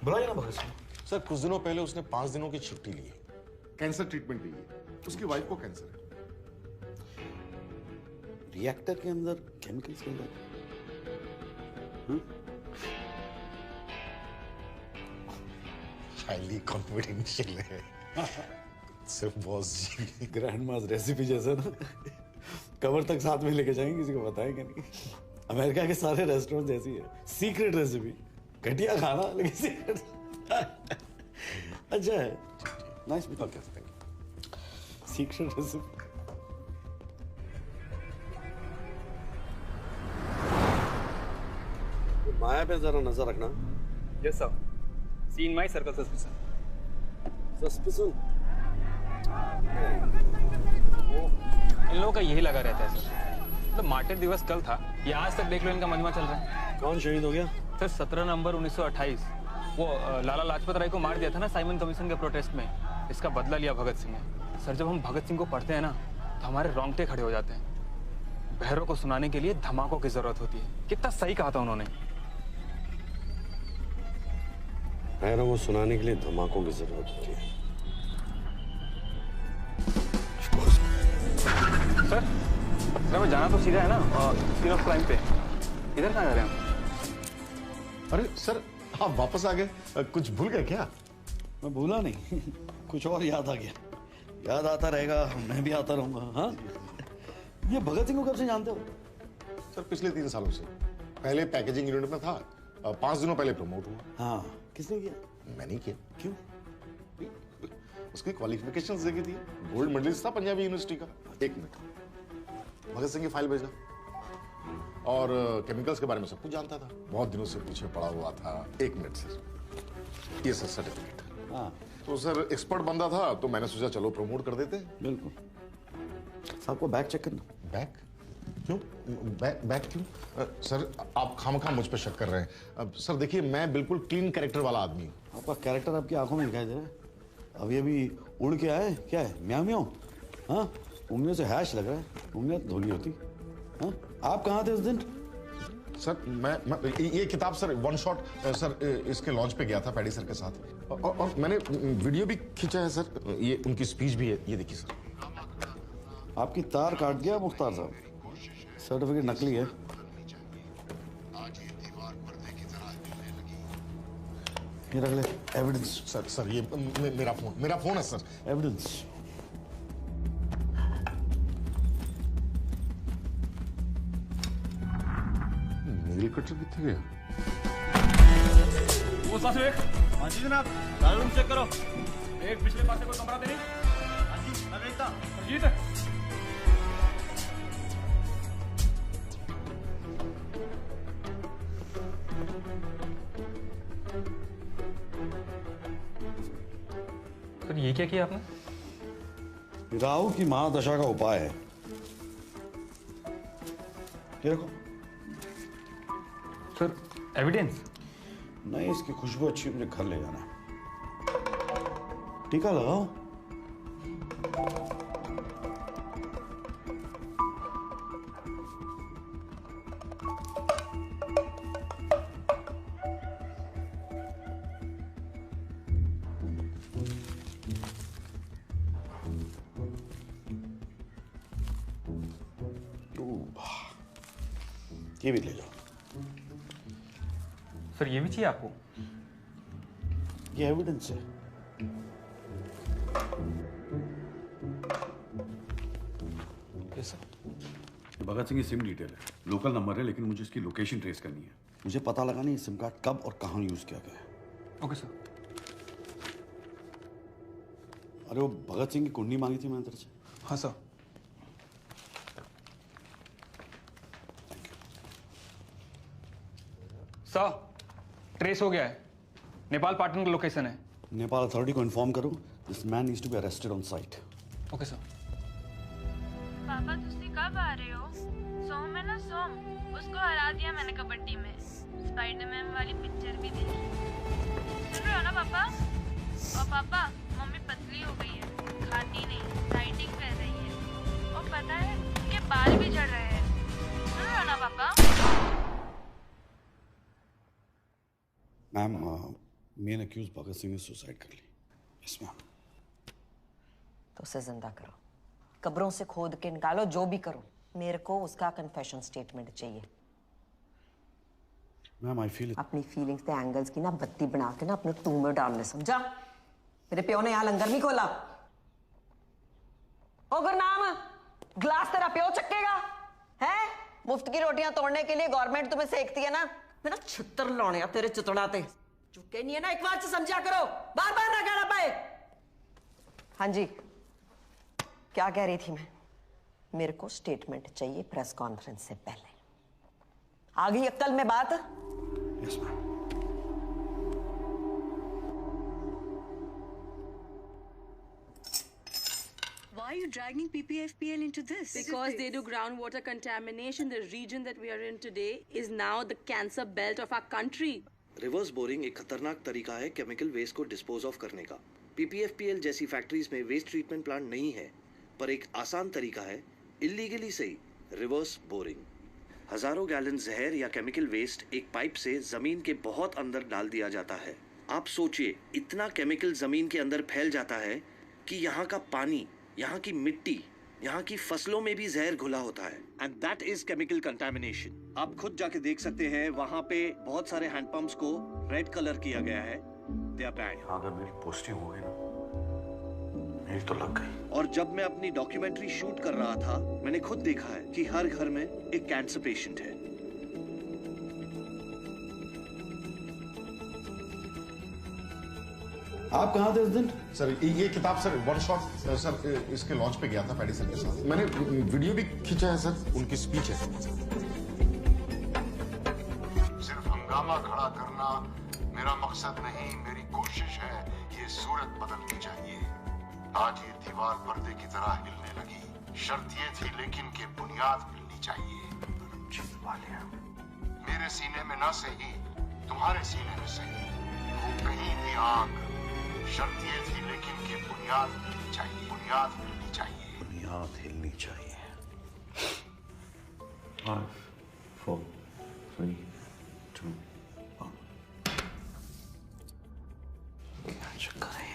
[SPEAKER 20] बुलाइए ना भगत सिंह.
[SPEAKER 11] सर कुछ दिनों पहले उसने 5 दिनों की छुट्टी ली है. कैंसर ट्रीटमेंट ली है. उसकी वाइफ को कैंसर है.
[SPEAKER 20] रिएक्टर के अंदर केमिकल्स के अंदर
[SPEAKER 11] हाईली कॉन्फिडेंशियल है. सिर्फ बॉस जी.
[SPEAKER 20] ग्रैंड मास रेसिपी जैसा ना, कवर तक साथ में लेके जाएंगे, किसी को बताएंगे नहीं. अमेरिका के सारे रेस्टोरेंट ऐसी है, सीक्रेट रेसिपी. घटिया खाना लेकिन सीक्रेट. अच्छा है. Nice meeting. Okay, thank you. Secret recipe. Maya पे जरा नजर रखना.
[SPEAKER 14] Yes sir. See in my circle suspicion. इन लोगों का यही लगा रहता है सर. मतलब मार्टिर दिवस कल था, ये आज तक देख लो इनका मजमा चल रहा है.
[SPEAKER 20] कौन शहीद हो गया?
[SPEAKER 14] सर 17 नवंबर 1928 वो लाला लाजपत राय को मार दिया था ना साइमन कमीशन के प्रोटेस्ट में. इसका बदला लिया भगत सिंह ने. सर जब हम भगत सिंह को पढ़ते हैं ना तो हमारे रोंगटे खड़े हो जाते हैं. बहरों को सुनाने के लिए धमाकों की जरूरत होती है. कितना सही कहा था उन्होंने.
[SPEAKER 20] बहरों को सुनाने के लिए धमाकों की जरूरत होती है.
[SPEAKER 14] सर मैं जाना तो सीधा है ना सीन ऑफ क्राइम पे. इधर कहाँ जा रहे हैं?
[SPEAKER 11] अरे सर आप वापस आ गए. कुछ भूल गए क्या?
[SPEAKER 20] मैं भूला नहीं. कुछ और याद आ गया. याद आता रहेगा, मैं भी आता रहूंगा. हाँ, ये भगत सिंह को कब से जानते हो?
[SPEAKER 11] सर पिछले 3 सालों से. पहले पैकेजिंग यूनिट में था, 5 दिनों पहले प्रमोट हुआ.
[SPEAKER 20] हाँ, किसने किया?
[SPEAKER 11] मैंने किया.
[SPEAKER 20] क्यों?
[SPEAKER 11] उसकी क्वालिफिकेशंस देखी थी. गोल्ड मेडलिस्ट था पंजाबी यूनिवर्सिटी का. 1 मिनट. भगत सिंह की फाइल भेजा और केमिकल्स के बारे में सब कुछ जानता था. बहुत दिनों से पीछे पड़ा हुआ था. 1 मिनट सर. ये सर सर्टिफिकेट.
[SPEAKER 20] हाँ.
[SPEAKER 11] तो सर एक्सपर्ट बंदा था तो मैंने सोचा चलो प्रमोट कर देते.
[SPEAKER 20] बिल्कुल. सबको बैग चेक करना.
[SPEAKER 11] बैग क्यों? बैग क्यों? सर आप खामखा मुझ पर शक कर रहे हैं. अब सर देखिए मैं बिल्कुल क्लीन कैरेक्टर वाला आदमी हूँ.
[SPEAKER 20] आपका कैरेक्टर आपकी आंखों में दिखाई दे रहा है. अब ये भी उड़ के आए. क्या है? म्याऊ म्याऊ. हाँ, उंगलियों से हैश लग रहा है. उंगलियां धोनी होती. हाँ, आप कहाँ थे उस दिन?
[SPEAKER 11] सर मैं ये किताब सर 1 शॉट सर इसके लॉन्च पे गया था पैडी सर के साथ. और मैंने वीडियो भी खींचा है सर. ये उनकी स्पीच भी है, ये देखिए सर.
[SPEAKER 20] आपकी तार काट दिया मुख्तार साहब। सर्टिफिकेट नकली है। ये रख ले एविडेंस।
[SPEAKER 11] सर ये मेरा फोन है सर।
[SPEAKER 20] एविडेंस।
[SPEAKER 11] मेरी कटर कितने गया?
[SPEAKER 8] वो साथ एक। हाँ जी जनाब, सारा रूम चेक करो। एक पिछले पास से कोई कमरा नहीं? हाँ जी, मैं देखता। जीत।
[SPEAKER 14] सर ये क्या किया आपने?
[SPEAKER 20] राहु की महादशा का उपाय है। ये रखो।
[SPEAKER 14] Sir evidence?
[SPEAKER 20] नहीं, इसकी खुशबू अच्छी, मुझे घर ले जाना है। टीका लगाओ। ये भी ले जाओ।
[SPEAKER 14] सर ये भी चाहिए आपको?
[SPEAKER 20] ये एविडेंस है। भगत सिंह की सिम डिटेल है, लोकल नंबर है, लेकिन मुझे इसकी लोकेशन ट्रेस करनी है। मुझे पता लगाना है सिम कार्ड कब और कहां यूज किया गया है।
[SPEAKER 14] Okay sir.
[SPEAKER 20] अरे वो भगत सिंह की कुंडली मांगी थी मैंने तेरे से।
[SPEAKER 14] हाँ सर। सर ट्रेस हो गया है। नेपाल पाटन का लोकेशन है।
[SPEAKER 20] नेपाल अथॉरिटी को इन्फॉर्म करो, this man needs to be arrested on sight.
[SPEAKER 14] Okay sir.
[SPEAKER 21] पापा तुसी कब आ रहे हो? सोम है ना, सोम, उसको हरा दिया मैंने कबड्डी में। स्पाइडरमैन वाली पिक्चर भी देखी। सुन रहे हो ना पापा? और पापा मम्मी पतली हो गई है, खाती नहीं, डाइटिंग कर रही है, और पता है उनके बाल भी झड़ रहे हैं। सुन रहे हो ना पापा?
[SPEAKER 20] Ma'am, main accused Bhagat Singh ने सुसाइड कर ली। Yes ma'am.
[SPEAKER 7] तो उसे जिंदा करो, कब्रों से खोद के निकालो, जो भी करो, मेरे को उसका कन्फेशन स्टेटमेंट चाहिए।
[SPEAKER 20] मैम आई फील
[SPEAKER 7] अपनी फीलिंग्स के एंगल्स की ना बत्ती बना के ना अपने टू में डालने, समझा? मेरे प्यो ने यहाँ लंगर नहीं खोला। ओ गुरनाम, ग्लास तेरा प्यो चक्केगा है? मुफ्त की रोटियां तोड़ने के लिए गवर्नमेंट तुम्हें सेकती है ना। मैं ना छितर लाने तेरे चितड़ा ते चुके नहीं है ना, एक बार से समझा करो, बार बार ना कहना पाए। हाँ जी, क्या कह रही थी मैं? मेरे को स्टेटमेंट चाहिए प्रेस कॉन्फ्रेंस से पहले। आ गई अक्ल में बात?
[SPEAKER 20] Yes ma'am.
[SPEAKER 2] Why are you dragging PPFPL into this?
[SPEAKER 15] Because they do groundwater contamination. The region that we are in today is now the cancer belt of our country.
[SPEAKER 22] Reverse boring एक खतरनाक तरीका है chemical waste को dispose of करने का। PPFPL जैसी factories में waste treatment plant नहीं है, पर एक आसान तरीका है इल्लीगली सही रिवर्स बोरिंग। हजारों गैलन जहर या केमिकल वेस्ट एक पाइप से जमीन के बहुत अंदर डाल दिया जाता है। आप सोचिए, इतना केमिकल जमीन के अंदर फैल जाता है कि यहाँ का पानी, यहाँ की मिट्टी, यहाँ की फसलों में भी जहर घुला होता है। And that is chemical contamination. आप खुद जाके देख सकते हैं, वहाँ पे बहुत सारे हैंडपंप्स को रेड कलर किया गया है। They are bad.
[SPEAKER 20] अगर मेरी पोस्टिंग हो गई ना, मेरी तो लग गई।
[SPEAKER 22] और जब मैं अपनी डॉक्यूमेंट्री शूट कर रहा था, मैंने खुद देखा है कि हर घर में एक कैंसर पेशेंट है।
[SPEAKER 20] आप कहाँ थे उस दिन?
[SPEAKER 11] सर ये किताब सर वन शॉट सर इसके लॉन्च पे गया था पैडी सर के साथ। मैंने वीडियो भी खींचा है सर, उनकी स्पीच है।
[SPEAKER 1] सिर्फ हंगामा खड़ा करना मेरा मकसद नहीं, मेरी कोशिश है ये सूरत बदलनी चाहिए। आज ये दीवार पर्दे की तरह हिलने लगी, शर्त ये थी लेकिन कि बुनियाद हिलनी चाहिए। मेरे सीने में ना सही, तुम्हारे सीने में सही, वो कहीं भी आग। शर्त ये थी लेकिन कि बुनियाद हिलनी चाहिए, बुनियाद हिलनी चाहिए,
[SPEAKER 20] बुनियाद हिलनी चाहिए।
[SPEAKER 22] 5, 4, 3, 2, 1।
[SPEAKER 20] क्या चक्कर है?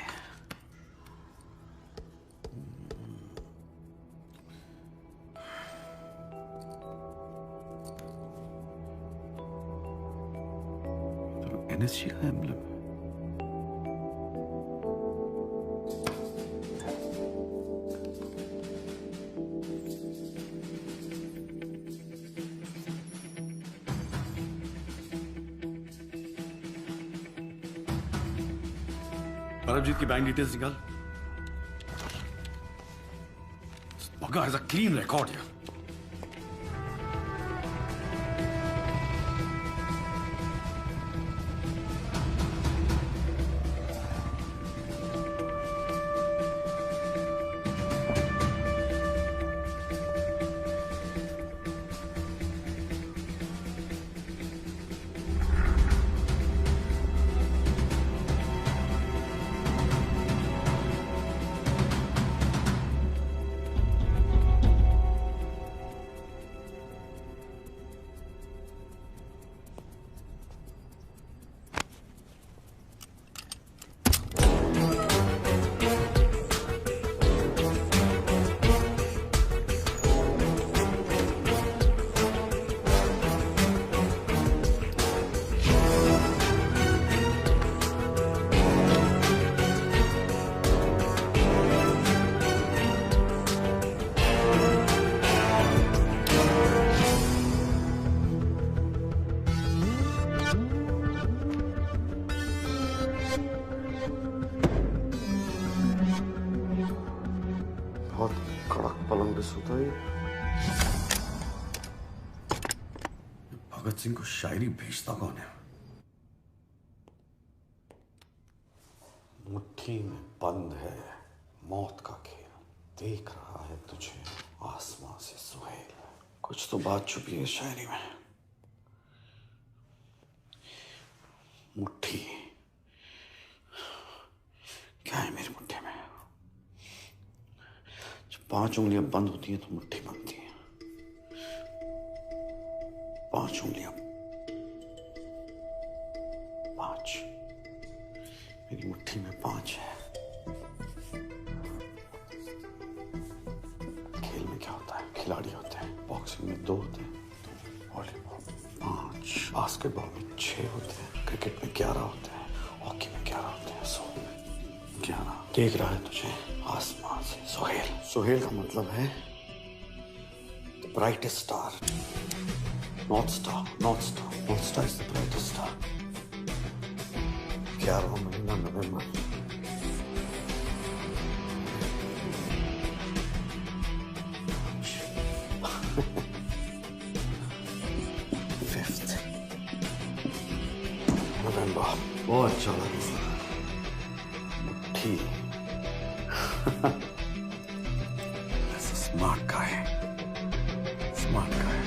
[SPEAKER 20] एनएसजी का एम्ब्लम है। परमजीत की बैंक डिटेल्स निकाल। Bugger has a clean record here. Bhagat Singh को शायरी भेजता कौन है? मुट्ठी में बंद है मौत का खेल, देख रहा है तुझे आसमां से सुहेल। कुछ तो बात छुपी है शायरी में। मुट्ठी क्या है मेरी मुट्ठी में? जब 5 उंगलियां बंद होती हैं तो मुट्ठी बनती है। 5 उंगलियां, 5। मेरी मुट्ठी में 5 है। खेल में क्या होता है? खिलाड़ी होते हैं। बॉक्सिंग में 2 होते हैं, वॉलीबॉल 5, बास्केटबॉल में 6 होते हैं, क्रिकेट में 11 होते हैं, हॉकी में 11 होते हैं, 11। देख रहा है तुझे आसमान से सुहेल। सुहेल का मतलब है the brightest star, north star. North star, north star is the brightest star. 11वां महीना नवंबर। नवंबर बहुत अच्छा लगा। मुट्ठी स्मार्ट गाय, स्मार्ट गाय।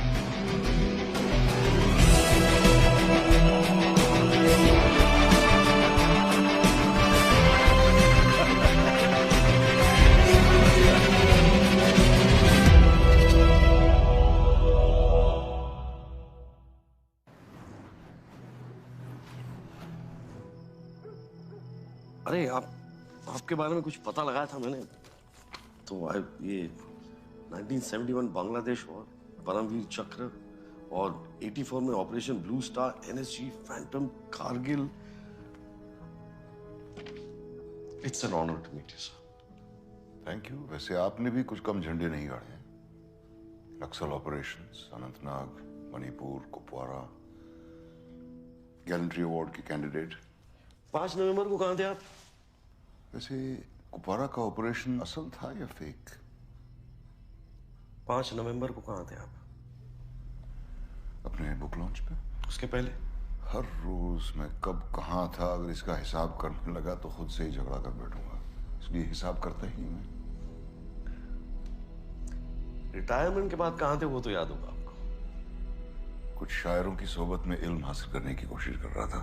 [SPEAKER 22] अरे आपके बारे में कुछ पता लगाया था मैंने, तो ये 1971 बांग्लादेश वॉर, परमवीर चक्र, और 84 में operation Blue Star, NSG, phantom, Kargil. It's an honour to meet you sir.
[SPEAKER 1] Thank you. वैसे आपने भी कुछ कम झंडे नहीं गाड़े हैं। Naxal operations, Anantnag, Manipur, Kupwara, gallantry award के कैंडिडेट।
[SPEAKER 22] 5 नवंबर को कहाँ थे आप?
[SPEAKER 1] वैसे कुपवारा का ऑपरेशन असल था या फेक?
[SPEAKER 22] 5 नवंबर को कहाँ थे आप?
[SPEAKER 1] अपने बुक लॉन्च पे।
[SPEAKER 22] उसके पहले?
[SPEAKER 1] हर रोज मैं कब कहाँ था, अगर इसका हिसाब करने लगा तो खुद से ही झगड़ा कर बैठूंगा, इसलिए हिसाब करता ही हूं।
[SPEAKER 22] रिटायरमेंट के बाद कहाँ थे वो तो याद होगा आपको।
[SPEAKER 1] कुछ शायरों की सोबत में इल्म हासिल करने की कोशिश कर रहा था।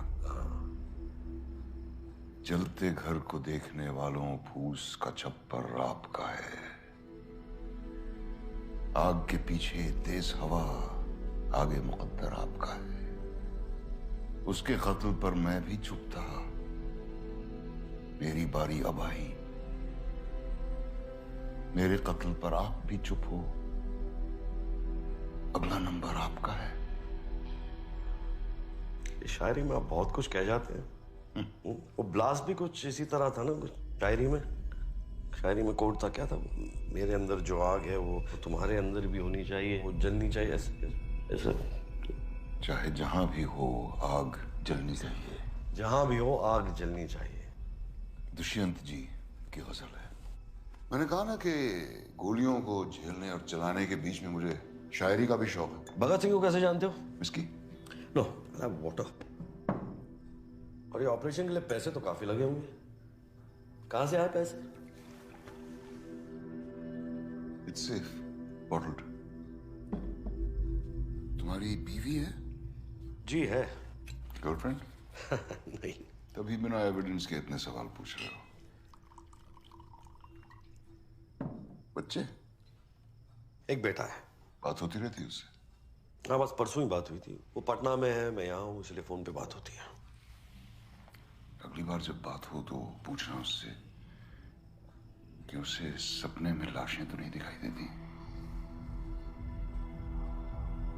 [SPEAKER 1] जलते घर को देखने वालों फूस का छप्पर आपका है। आग के पीछे तेज हवा, आगे मुकद्दर आपका है। उसके कत्ल पर मैं भी चुप था, मेरी बारी अब आई। मेरे कत्ल पर आप भी चुप हो, अगला नंबर आपका है।
[SPEAKER 3] ये शायरी में आप बहुत कुछ कह जाते हैं। वो ब्लास्ट भी कुछ इसी तरह था ना, कुछ शायरी में कोट था, क्या था? मेरे अंदर जो आग है वो तुम्हारे अंदर भी होनी चाहिए, वो जलनी चाहिए, ऐसे।
[SPEAKER 1] चाहे जहां भी हो आग जलनी चाहिए।
[SPEAKER 3] जहां भी हो आग जलनी चाहिए।
[SPEAKER 1] दुष्यंत जी की गजल है। मैंने कहा ना कि गोलियों को झेलने और चलाने के बीच में मुझे शायरी का भी शौक है।
[SPEAKER 3] भगत सिंह को कैसे जानते हो?
[SPEAKER 1] इसकी
[SPEAKER 3] नो वाटर। और ये ऑपरेशन के लिए पैसे तो काफी लगे होंगे, कहां से आए पैसे?
[SPEAKER 1] It's safe bottled. तुम्हारी बीवी है?
[SPEAKER 3] जी है।
[SPEAKER 1] गर्लफ्रेंड?
[SPEAKER 3] नहीं।
[SPEAKER 1] तभी बिना एविडेंस के इतने सवाल पूछ रहे हो। बच्चे?
[SPEAKER 3] एक बेटा है।
[SPEAKER 1] बात होती रहती है उससे?
[SPEAKER 3] हाँ, बस परसों ही बात हुई थी। वो पटना में है, मैं यहाँ हूँ, इसलिए फोन पे बात होती है।
[SPEAKER 1] अगली बार जब बात हो तो पूछना उससे कि उसे सपने में लाशें तो नहीं दिखाई देती,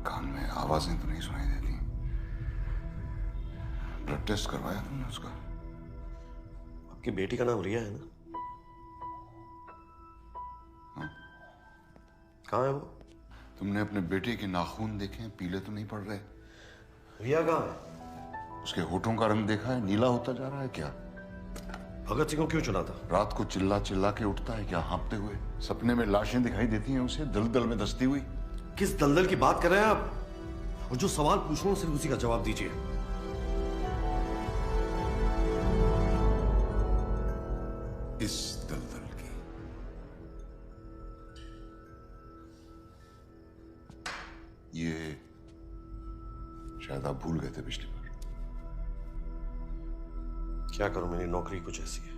[SPEAKER 1] कान में आवाजें तो नहीं सुनाई देती। ब्लड टेस्ट करवाया तुमने उसका?
[SPEAKER 3] आपकी बेटी का नाम रिया है ना?
[SPEAKER 1] हाँ।
[SPEAKER 3] कहाँ है वो?
[SPEAKER 1] तुमने अपने बेटे के नाखून देखे हैं? पीले तो नहीं पड़ रहे?
[SPEAKER 3] रिया कहाँ है?
[SPEAKER 1] उसके होठों का रंग देखा है? नीला होता जा रहा है क्या?
[SPEAKER 3] भगत सिंह को क्यों चुना था?
[SPEAKER 1] रात को चिल्ला चिल्ला के उठता है क्या हाँपते हुए? सपने में लाशें दिखाई देती हैं उसे दलदल में धंसती हुई।
[SPEAKER 3] किस दलदल की बात कर रहे हैं आप? और जो सवाल पूछ रहा हूं सिर्फ उसी का जवाब दीजिए।
[SPEAKER 1] इस दलदल की। ये शायद आप भूल गए थे पिछली बार।
[SPEAKER 3] क्या करूं, मेरी नौकरी कुछ ऐसी है।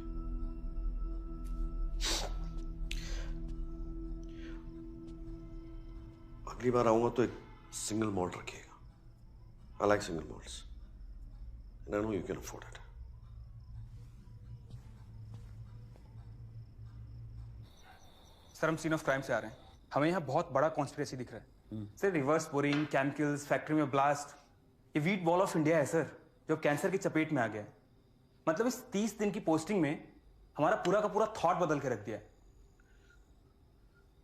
[SPEAKER 3] अगली बार आऊंगा तो एक सिंगल मॉल्ट रखिएगा। I like single malts and I know you can afford it.
[SPEAKER 14] Sir, हम सीन ऑफ क्राइम से आ रहे हैं। हमें यहाँ बहुत बड़ा कॉन्स्पिरेसी दिख रहा है। Sir, reverse boring, chemicals, factory में ब्लास्ट, ये वीट बॉल ऑफ इंडिया है सर, जो कैंसर की चपेट में आ गया है। मतलब इस 30 दिन की पोस्टिंग में हमारा पूरा का पूरा थॉट बदल के रख दिया है।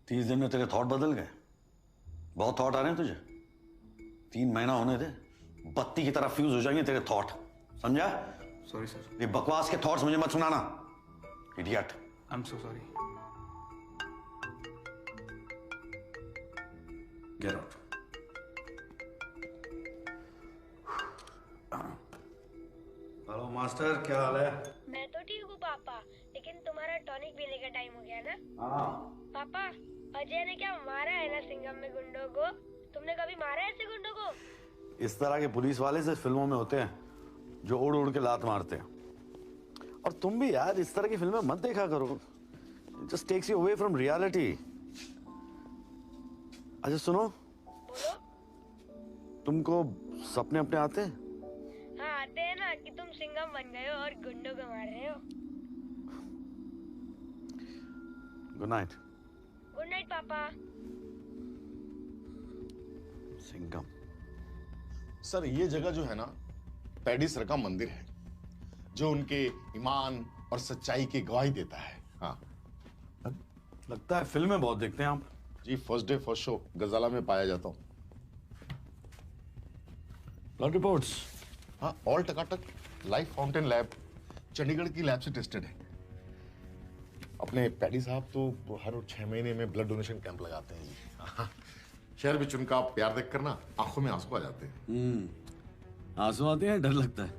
[SPEAKER 20] 30 दिन में तेरे थॉट बदल गए? बहुत थॉट आ रहे हैं तुझे। 3 महीना होने दे, बत्ती की तरह फ्यूज हो जाएंगे तेरे थॉट, समझा?
[SPEAKER 14] Sorry sir.
[SPEAKER 20] ये बकवास के थॉट्स मुझे मत सुनाना, idiot.
[SPEAKER 14] I am so sorry.
[SPEAKER 20] Get out. Hello master, क्या हाल है?
[SPEAKER 6] मैं तो ठीक हूँ पापा, लेकिन तुम्हारा टॉनिक पीने का टाइम हो गया ना?
[SPEAKER 20] हाँ।
[SPEAKER 6] पापा, अजय ने क्या मारा है ना सिंघम में गुंडों को? तुमने कभी मारा है ऐसे गुंडों को?
[SPEAKER 20] इस तरह के पुलिस वाले सिर्फ फिल्मों में होते हैं जो उड़ उड़ के लात मारते हैं। और तुम भी यार इस तरह की फिल्में मत देखा करो, just takes you away from reality. अच्छा सुनो, तुमको सपने अपने आते हैं?
[SPEAKER 6] हाँ आते हैं ना, कि तुम सिंघम बन गए हो और गुंडों को मार रहे हो।
[SPEAKER 20] Good night.
[SPEAKER 6] गुड नाइट पापा।
[SPEAKER 20] सिंघम।
[SPEAKER 11] सर, ये जगह जो है ना, पैडी सर का मंदिर है, जो उनके ईमान और सच्चाई की गवाही देता है। हाँ,
[SPEAKER 20] लगता है फिल्में बहुत देखते हैं आप।
[SPEAKER 11] जी, फर्स्ट डे फर्स्ट शो गजाला में पाया जाता हूँ।
[SPEAKER 20] Blood reports?
[SPEAKER 11] हाँ, ऑल टकाटक। लाइफ फाउंटेन लैब चंडीगढ़ की लैब से टेस्टेड है। अपने पैडी साहब तो हर 6 महीने में ब्लड डोनेशन कैंप लगाते हैं जी। शहर में उनका प्यार देख कर ना आंखों में आंसू आ जाते हैं।
[SPEAKER 20] आंसू आते हैं, डर लगता है।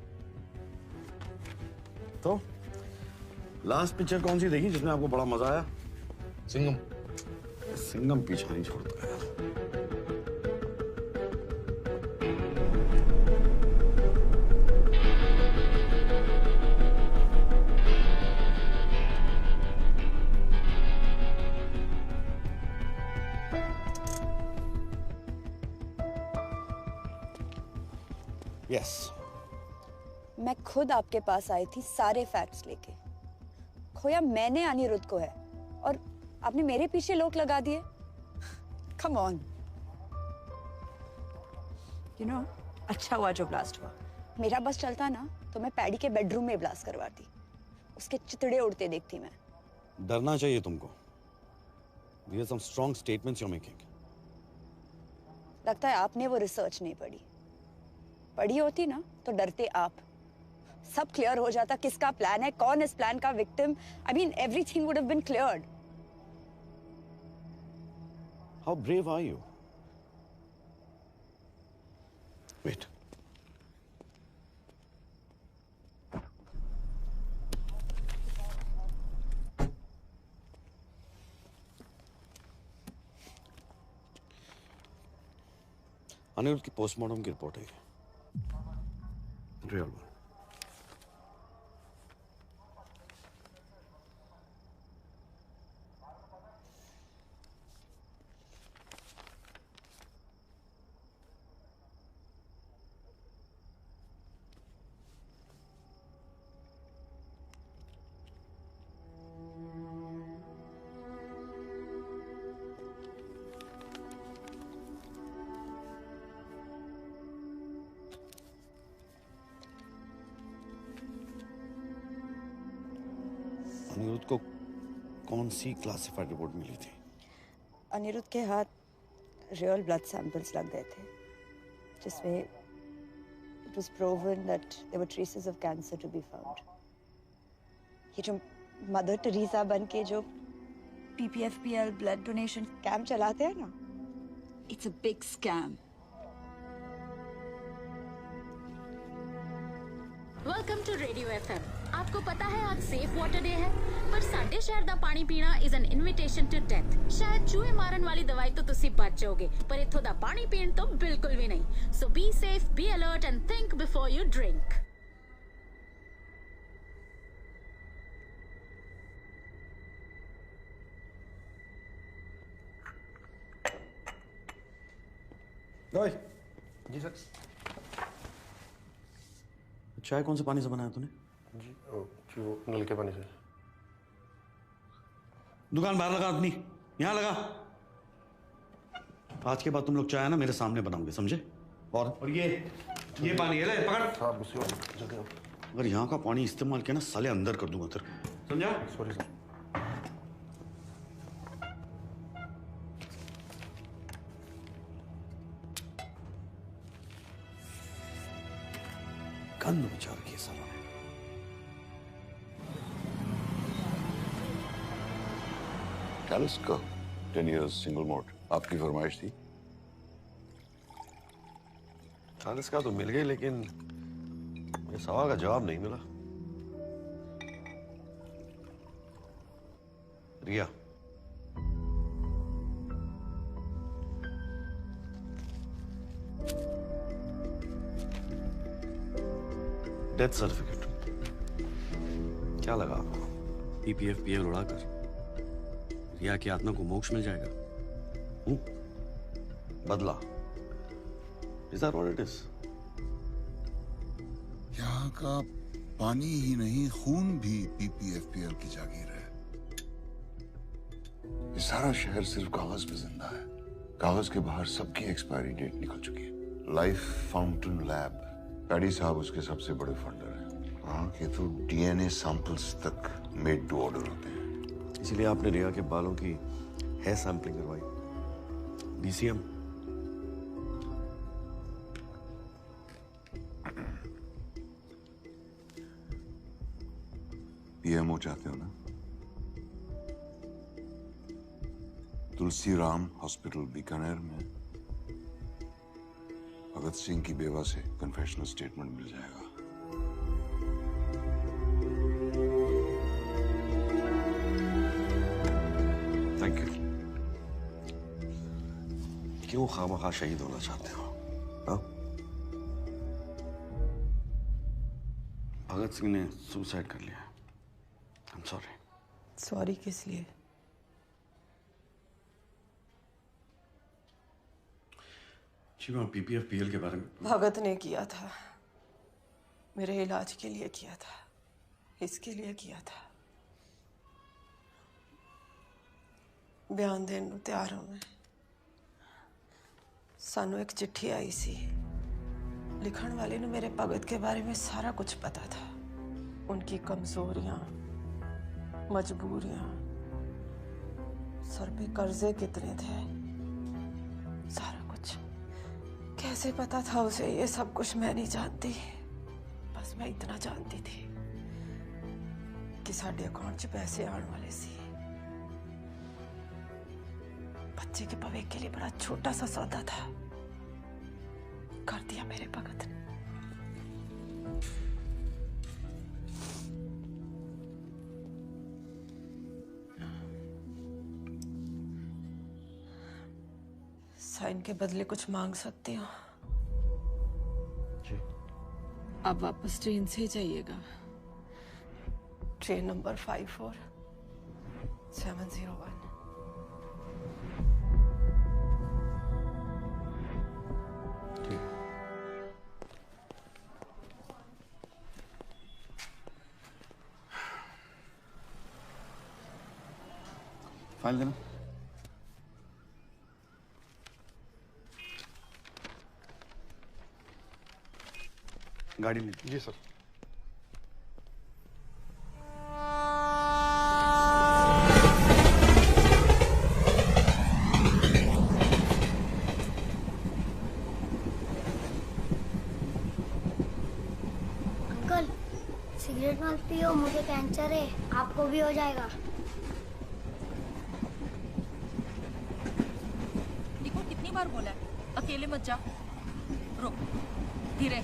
[SPEAKER 20] तो लास्ट पिक्चर कौन सी देखी जिसमें आपको बड़ा मजा आया?
[SPEAKER 11] सिंघम।
[SPEAKER 20] सिंघम पीछा नहीं छोड़ता यार।
[SPEAKER 10] यस, मैं खुद आपके पास आई थी सारे फैक्ट्स लेके। खोया मैंने अनिरुद्ध को है और आपने मेरे पीछे लोग लगा दिए। Come on.
[SPEAKER 2] You know, अच्छा हुआ जो ब्लास्ट हुआ,
[SPEAKER 10] मेरा बस चलता ना तो मैं पैडी के बेडरूम में ब्लास्ट करवाती, उसके चितड़े उड़ते देखती मैं।
[SPEAKER 20] डरना चाहिए तुमको। These are some strong statements you're making.
[SPEAKER 10] लगता है आपने वो रिसर्च नहीं पढ़ी। पढ़ी होती ना तो डरते आप। सब क्लियर हो जाता किसका प्लान है, कौन इस प्लान का victim. I mean everything would have been cleared.
[SPEAKER 20] How brave are you? Wait. Anirudh की पोस्टमार्टम की रिपोर्ट है। Real one. अनिरुद्ध को कौन सी क्लासिफाइड रिपोर्ट मिली थी?
[SPEAKER 10] अनिरुद्ध के हाथ रियल ब्लड सैंपल्स लग गए थे जिसमें it was proven that there were traces of cancer to be found. ये जो मदर टेरेसा बन के जो PPFPL ब्लड डोनेशन कैंप चलाते हैं ना, it's a big scam.
[SPEAKER 9] Welcome to radio FM। आपको पता है आज सेफ वाटर डे है, पर साडे शहर दा पानी पीना is an invitation to death. शायद चूहे मारन वाली दवाई तो तुसी बच जाओगे, पर इथों दा पानी पीण तो बिल्कुल भी नहीं। So be safe, be alert and think before you drink.
[SPEAKER 20] ओए। जी सर। चाय कौन से पानी से बनाया तूने?
[SPEAKER 3] जी वो नल के पानी से।
[SPEAKER 20] दुकान बाहर लगा अपनी, यहाँ लगा। आज के बाद तुम लोग चाय ना मेरे सामने बनाओगे, समझे? और ये पानी है, ले पकड़। अगर यहाँ का पानी इस्तेमाल किया ना साले अंदर कर दूंगा तेरे, समझा?
[SPEAKER 3] Sorry sir.
[SPEAKER 20] गंद मचा रखी है सालों ने।
[SPEAKER 13] कैलिस का 10 years सिंगल मोड आपकी फरमाइश थी?
[SPEAKER 3] कैलिस का तो मिल गई, लेकिन मेरे सवाल का जवाब नहीं मिला। रिया, डेथ सर्टिफिकेट क्या लगा आपको?
[SPEAKER 20] PPFPL उड़ाकर रिया की आत्मा को मोक्ष मिल जाएगा।
[SPEAKER 3] बदला, is that what it is?
[SPEAKER 1] यहाँ का पानी ही नहीं, खून भी PPFPL की जागीर है।
[SPEAKER 13] ये सारा शहर सिर्फ कागज पे जिंदा है। कागज के बाहर सबकी एक्सपायरी डेट निकल चुकी है। लाइफ फाउंटेन लैब, पैडी साहब उसके सबसे बड़े फंडर हैं। वहाँ के तो DNA सैंपल्स तक मेड टू ऑर्डर होते हैं।
[SPEAKER 3] इसलिए आपने रिया के बालों की हेयर सैंपलिंग करवाई? DCM?
[SPEAKER 13] PMO चाहते हो ना? तुलसी राम हॉस्पिटल बीकानेर में भगत सिंह की बेवा से कन्फेशनल स्टेटमेंट मिल जाएगा।
[SPEAKER 3] Thank you. क्यों खामखा शहीद होना चाहते हो? हाँ?
[SPEAKER 20] भगत सिंह ने सुसाइड कर लिया। I'm sorry।
[SPEAKER 7] सॉरी किस लिए?
[SPEAKER 20] शिवा, PPFPL के बारे में
[SPEAKER 7] भगत ने किया था, मेरे इलाज के लिए किया था, इसके लिए किया था। बयान देने ਨੂੰ ਤਿਆਰ ਹਾਂ ਮੈਂ। ਸਾਨੂੰ ਇੱਕ ਚਿੱਠੀ ਆਈ ਸੀ लिखण वाले ने मेरे भगत के बारे में सारा कुछ पता था। उनकी कमजोरियां, मजबूरियां, सर पे कर्जे कितने थे, सारा कुछ। कैसे पता था उसे ये सब कुछ मैं नहीं जानती। बस मैं इतना जानती थी कि साडे अकाउंट च पैसे आने वाले सी। बच्चे के भविष्य के लिए बड़ा छोटा सा सौदा था, कर दिया मेरे भगत ने। साइन के बदले कुछ मांग सकती हूँ? आप वापस ट्रेन से ही जाइएगा। Train number 54701।
[SPEAKER 18] फाइल देना। गाड़ी लीजिए। जी सर।
[SPEAKER 6] अंकल सिगरेट मत पियो, मुझे कैंसर है, आपको भी हो जाएगा।
[SPEAKER 16] देखो कितनी बार बोला है अकेले मत जा। रुक, धीरे।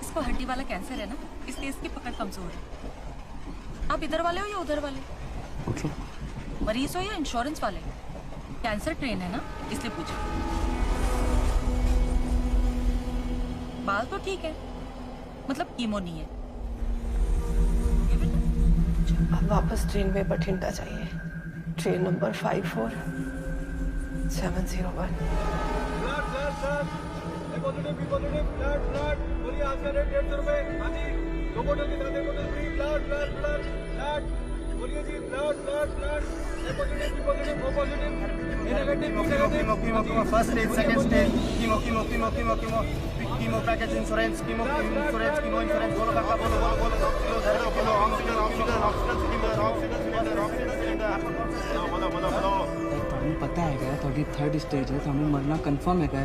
[SPEAKER 16] इसको हड्डी वाला कैंसर है ना, इसलिए इसकी पकड़ कमजोर है। आप इधर वाले हो या उधर वाले? मरीज हो या इंश्योरेंस वाले? कैंसर ट्रेन है ना, इसलिए पूछा। बाल तो ठीक है, मतलब कीमो नहीं है।
[SPEAKER 7] अब वापस ट्रेन में बठिंडा जाइए। Train number 54701।
[SPEAKER 8] बोलिए आपका रेट 150 रुपए। हाँ जी, 2 बोतल की तरह 1 बोतल फ्री। Blood blood blood blood. बोलिए जी, blood blood blood. A positive, B positive, O positive, A negative, B negative. Chemo first stage, second stage. Chemo chemo chemo chemo chemo chemo package insurance, chemo insurance, chemo insurance. बोलो काका, बोलो बोलो बोलो। Kilo oxygen oxygen oxygen cylinder, oxygen cylinder, oxygen cylinder. बोलो बोलो बोलो।
[SPEAKER 15] ਤੁਹਾਨੂੰ ਪਤਾ ਹੈਗਾ ਤੁਹਾਡੀ 3rd ਸਟੇਜ ਹੈ, ਤੁਹਾਨੂੰ ਮਰਨਾ ਕਨਫਰਮ ਹੈਗਾ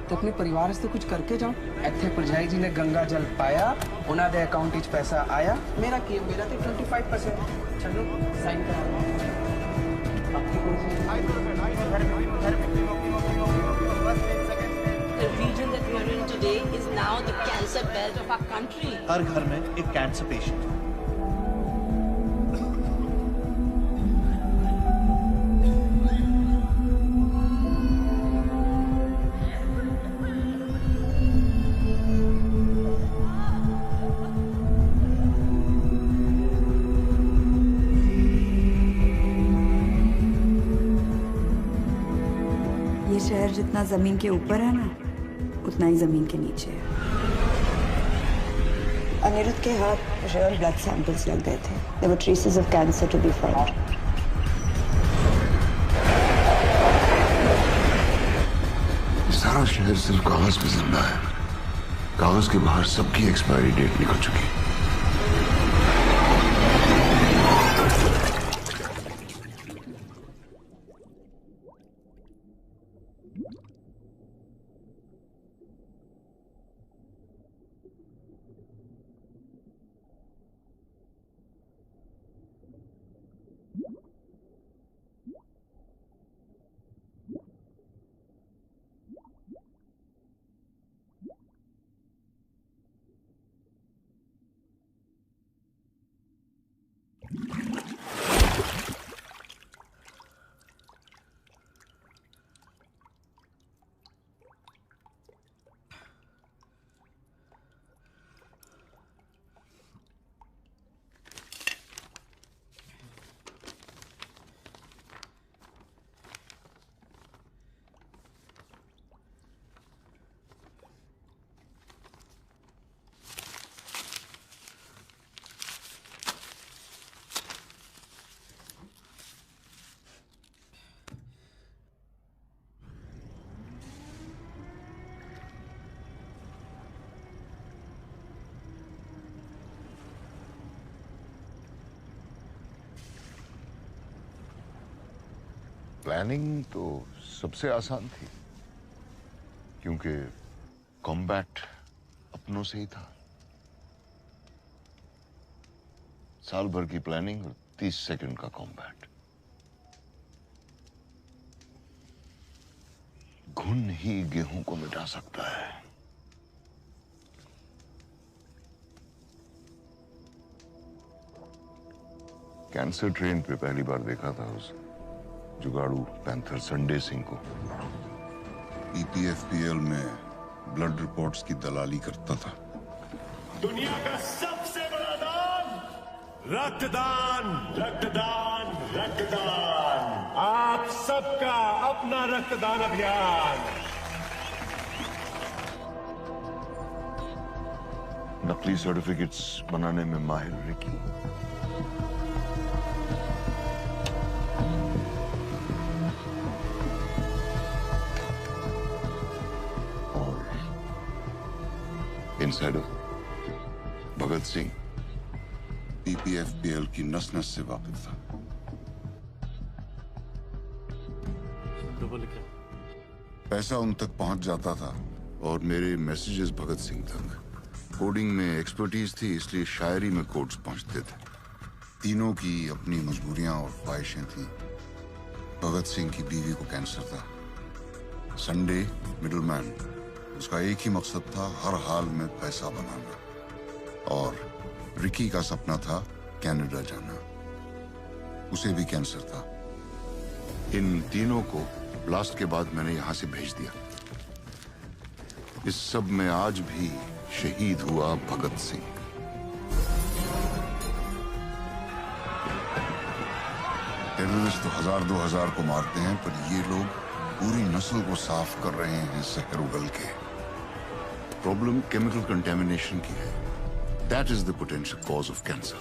[SPEAKER 15] ਤੇ ਆਪਣੇ ਪਰਿਵਾਰ ਵਾਸਤੇ ਕੁਝ ਕਰਕੇ ਜਾਓ। ਇੱਥੇ ਭਰਜਾਈ ਜੀ ਨੇ ਗੰਗਾ ਜਲ ਪਾਇਆ, ਉਹਨਾਂ ਦੇ ਅਕਾਊਂਟ ਵਿੱਚ ਪੈਸਾ ਆਇਆ। ਮੇਰਾ ਕੀ ਹੈ? ਮੇਰਾ ਤੇ 25%। ਚਲੋ ਸਾਈਨ ਕਰਾ ਲਓ।
[SPEAKER 7] The region that we are in today is now the cancer belt of our country.
[SPEAKER 18] हर घर में एक कैंसर पेशेंट।
[SPEAKER 17] ये शहर जितना जमीन के ऊपर है ना, उतना ही जमीन के नीचे है। अनिरुद्ध के हाथ रियल ब्लड सैंपल्स लग गए थे। There were traces of cancer to be found.
[SPEAKER 13] सारा शहर सिर्फ कागज पे जिंदा है। कागज के बाहर सबकी एक्सपायरी डेट निकल चुकी है। प्लानिंग तो सबसे आसान थी, क्योंकि कॉम्बैट अपनों से ही था। साल भर की प्लानिंग और 30 सेकंड का कॉम्बैट। घुन ही गेहूं को मिटा सकता है। कैंसर ट्रेन पे पहली बार देखा था उस जुगाड़ू पैंथर संडे सिंह को।
[SPEAKER 1] पीपीएफपीएल में ब्लड रिपोर्ट्स की दलाली करता था।
[SPEAKER 5] दुनिया का सबसे बड़ा दान, रक्तदान, रक्तदान, रक्तदान। आप सबका अपना रक्तदान अभियान।
[SPEAKER 13] नकली सर्टिफिकेट्स बनाने में माहिर रिकी।
[SPEAKER 1] इनसाइडर भगत सिंह पीपीएफपीएल की नस नस से वाकिफ था। पैसा उन तक पहुंच जाता था और मेरे मैसेजेस भगत सिंह तक। कोडिंग में एक्सपर्टीज थी, इसलिए शायरी में कोड्स पहुंचते थे। तीनों की अपनी मजबूरियां और ख्वाहिशें थीं। भगत सिंह की बीवी को कैंसर था। संडे मिडलमैन, उसका एक ही मकसद था, हर हाल में पैसा बनाना। और रिकी का सपना था कनाडा जाना, उसे भी कैंसर था। इन तीनों को ब्लास्ट के बाद मैंने यहां से भेज दिया। इस सब में आज भी शहीद हुआ भगत सिंह। टेररिस्ट तो 1000-2000 को मारते हैं, पर ये लोग पूरी नस्ल को साफ कर रहे हैं जहर उगल के। प्रॉब्लम केमिकल कंटेमिनेशन की है। That is the potential cause of cancer.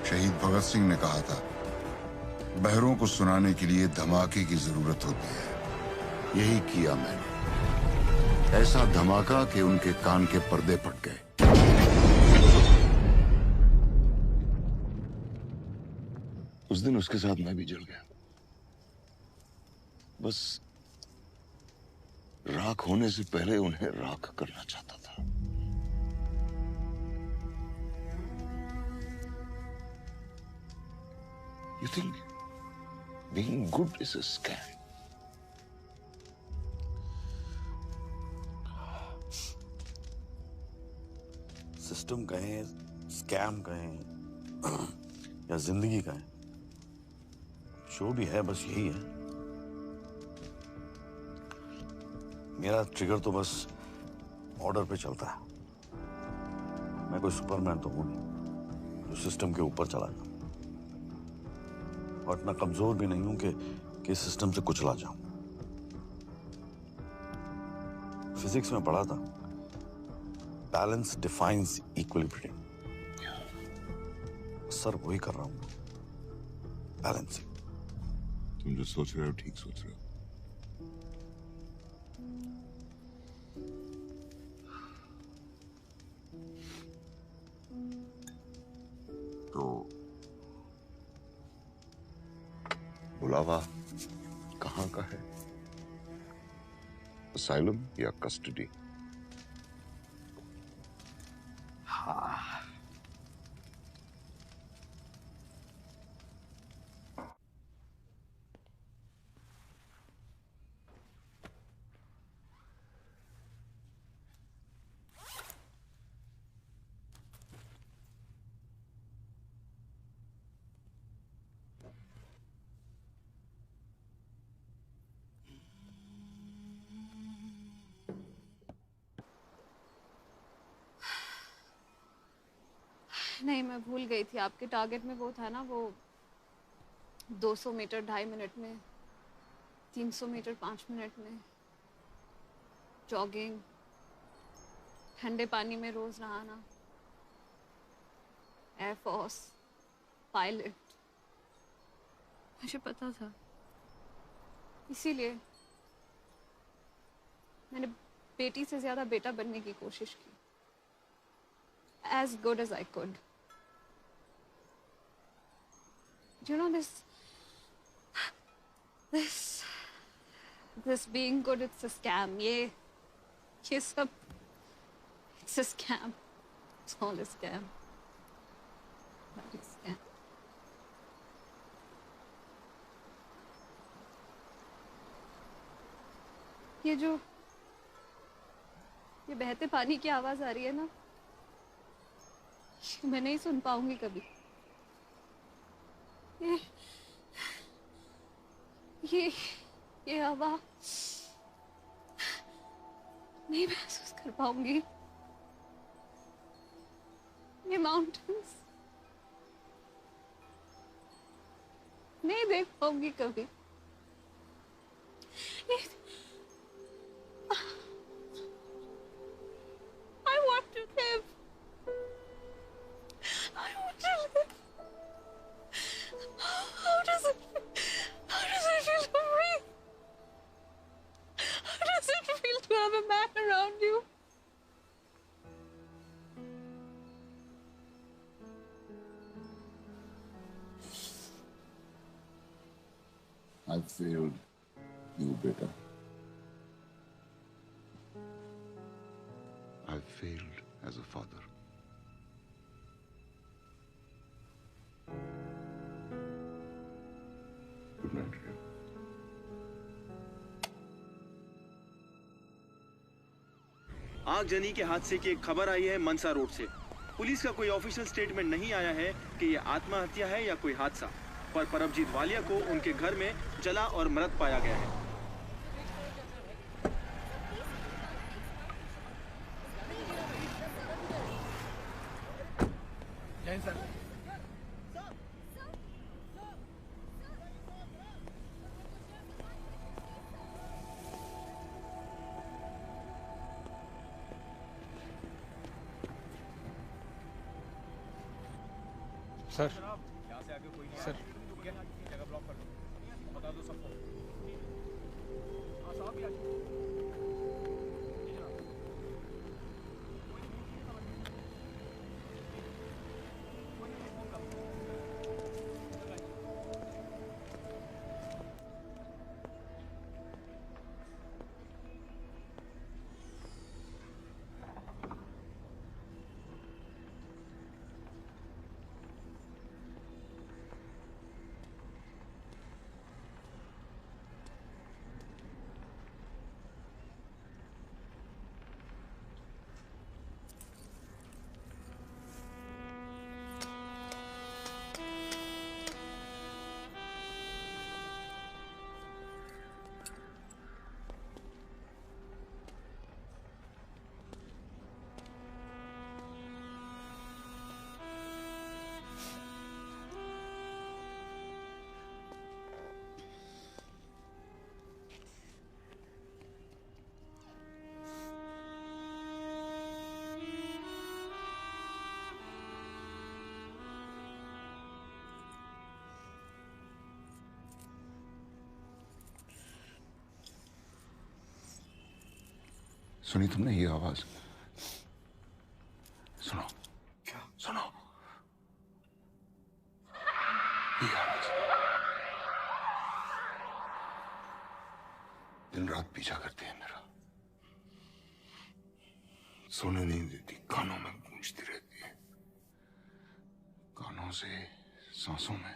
[SPEAKER 1] शहीद भगत सिंह ने कहा था, बहरों को सुनाने के लिए धमाके की जरूरत होती है। यही किया मैंने। ऐसा धमाका कि उनके कान के पर्दे फट गए।
[SPEAKER 13] उस दिन उसके साथ मैं भी जल गया। बस राख होने से पहले उन्हें राख करना चाहता था। You think being good is a scam?
[SPEAKER 20] System कहें, स्कैम कहें या जिंदगी कहें, जो भी है बस यही है। मेरा ट्रिगर तो बस ऑर्डर पे चलता है। मैं कोई सुपरमैन तो हूं नहीं जो सिस्टम के ऊपर चला जाऊं, और इतना कमजोर भी नहीं हूं कि सिस्टम से कुचला जाऊं। फिजिक्स में पढ़ा था, बैलेंस डिफाइंस इक्विलिब्रियम। सर वही कर रहा हूं, बैलेंसिंग।
[SPEAKER 1] तुम जो सोच रहे हो ठीक सोच रहे हो।
[SPEAKER 13] तो बुलावा कहाँ का है? असाइलम या कस्टडी? हाँ,
[SPEAKER 16] नहीं, मैं भूल गई थी। आपके टारगेट में वो था ना, वो 200 मीटर 2.5 मिनट में, 300 मीटर 5 मिनट में, जॉगिंग, ठंडे पानी में रोज नहाना, एयरफोर्स, पायलट। मुझे पता था, इसीलिए मैंने बेटी से ज्यादा बेटा बनने की कोशिश की, as good as I could. Do you know this
[SPEAKER 12] This being good, it's a scam. ये सब, it's a scam. It's all a scam. Bloody scam. ये बहते पानी की आवाज आ रही है ना, मैं नहीं सुन पाऊंगी कभी। ये हवा नहीं महसूस कर पाऊंगी। ये माउंटेन्स नहीं देख पाऊंगी कभी। I want to live. I want to live. How does it feel to breathe? How does it feel to have a man around you?
[SPEAKER 13] I failed you, beta. I failed as a father. Good night, Ria.
[SPEAKER 18] आगजनी के हादसे की एक खबर आई है मनसा road से। Police का कोई ऑफिशियल स्टेटमेंट नहीं आया है कि ये आत्महत्या है या कोई हादसा, पर परमजीत वालिया को उनके घर में जला और मृत पाया गया है।
[SPEAKER 8] सर
[SPEAKER 14] सर
[SPEAKER 8] यहाँ से आगे कोई नहीं
[SPEAKER 14] सर
[SPEAKER 8] ठीक है, जगह ब्लॉक कर दो, बता दो सबको। हाँ साहब भी आ जाओ।
[SPEAKER 13] सुनी तुमने ये आवाज? सुनो। क्या? सुनो। ये आवाज दिन रात पीछा करती है मेरा, सोने नहीं देती, कानों में गूंजती रहती है, कानों से सांसों में,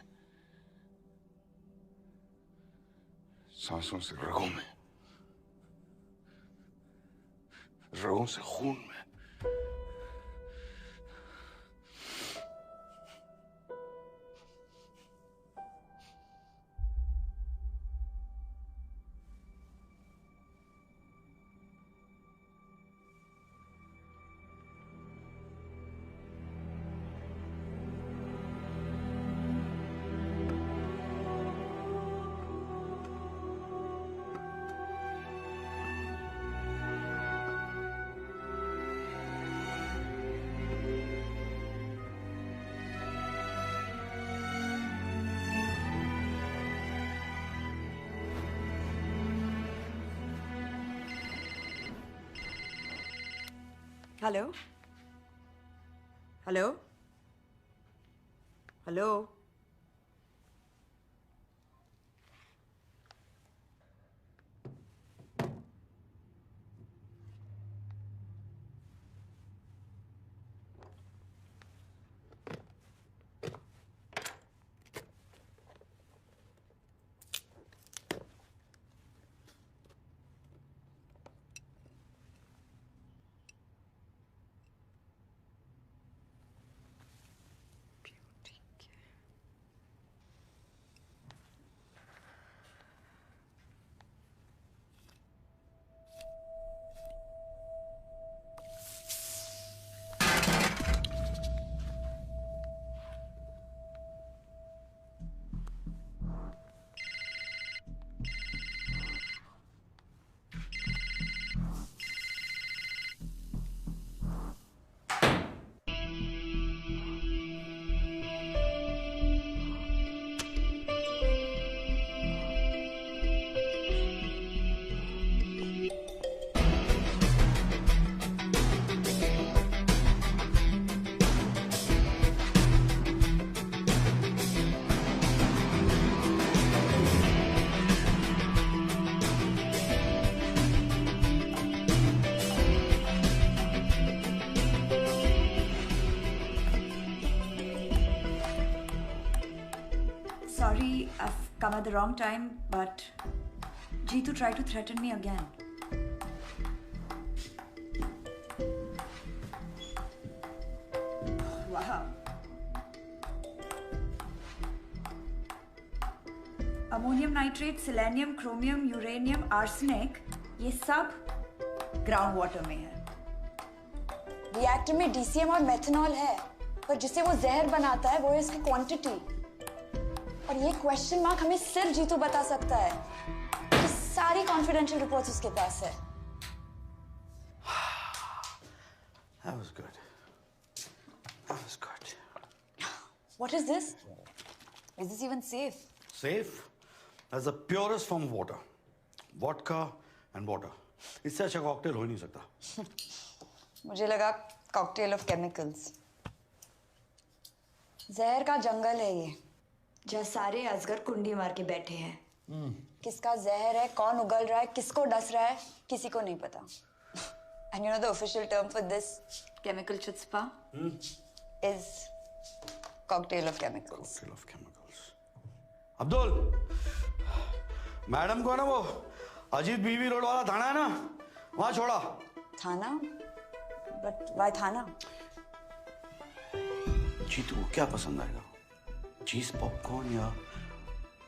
[SPEAKER 13] सांसों से रगों में, रगों से खून में।
[SPEAKER 7] Hello hello hello
[SPEAKER 10] come at the wrong time, but Jeetu tried to threaten me again. Wow. Ammonium nitrate, selenium, chromium, uranium, arsenic, ये सब ग्राउंड वाटर में है।
[SPEAKER 17] रिएक्टर में डीसीएम और मेथनॉल है, पर जिसे वो जहर बनाता है वो है इसकी क्वांटिटी। और ये क्वेश्चन मार्क हमें सिर्फ जीतू बता सकता है कि सारी कॉन्फिडेंशियल रिपोर्ट्स उसके पास है।
[SPEAKER 20] That was good. That was good.
[SPEAKER 17] What is this? Is this even safe?
[SPEAKER 20] Safe? That's the purest form of water. Vodka and water. इससे अच्छा कॉकटेल हो ही नहीं सकता।
[SPEAKER 17] मुझे लगा कॉकटेल ऑफ केमिकल्स। जहर का जंगल है ये, जहाँ सारे अजगर कुंडी मार के बैठे हैं। किसका जहर है, कौन उगल रहा है, किसको डस रहा है, किसी को नहीं पता। And you know the official term for this chemical chutzpah is cocktail of chemicals.
[SPEAKER 20] Cocktail of chemicals. Abdul, madam को है ना वो अजीत बीवी रोड वाला थाना है ना, वहां छोड़ा।
[SPEAKER 17] थाना? But why थाना?
[SPEAKER 20] जीतू को क्या पसंद आएगा, चीज पॉपकॉर्न या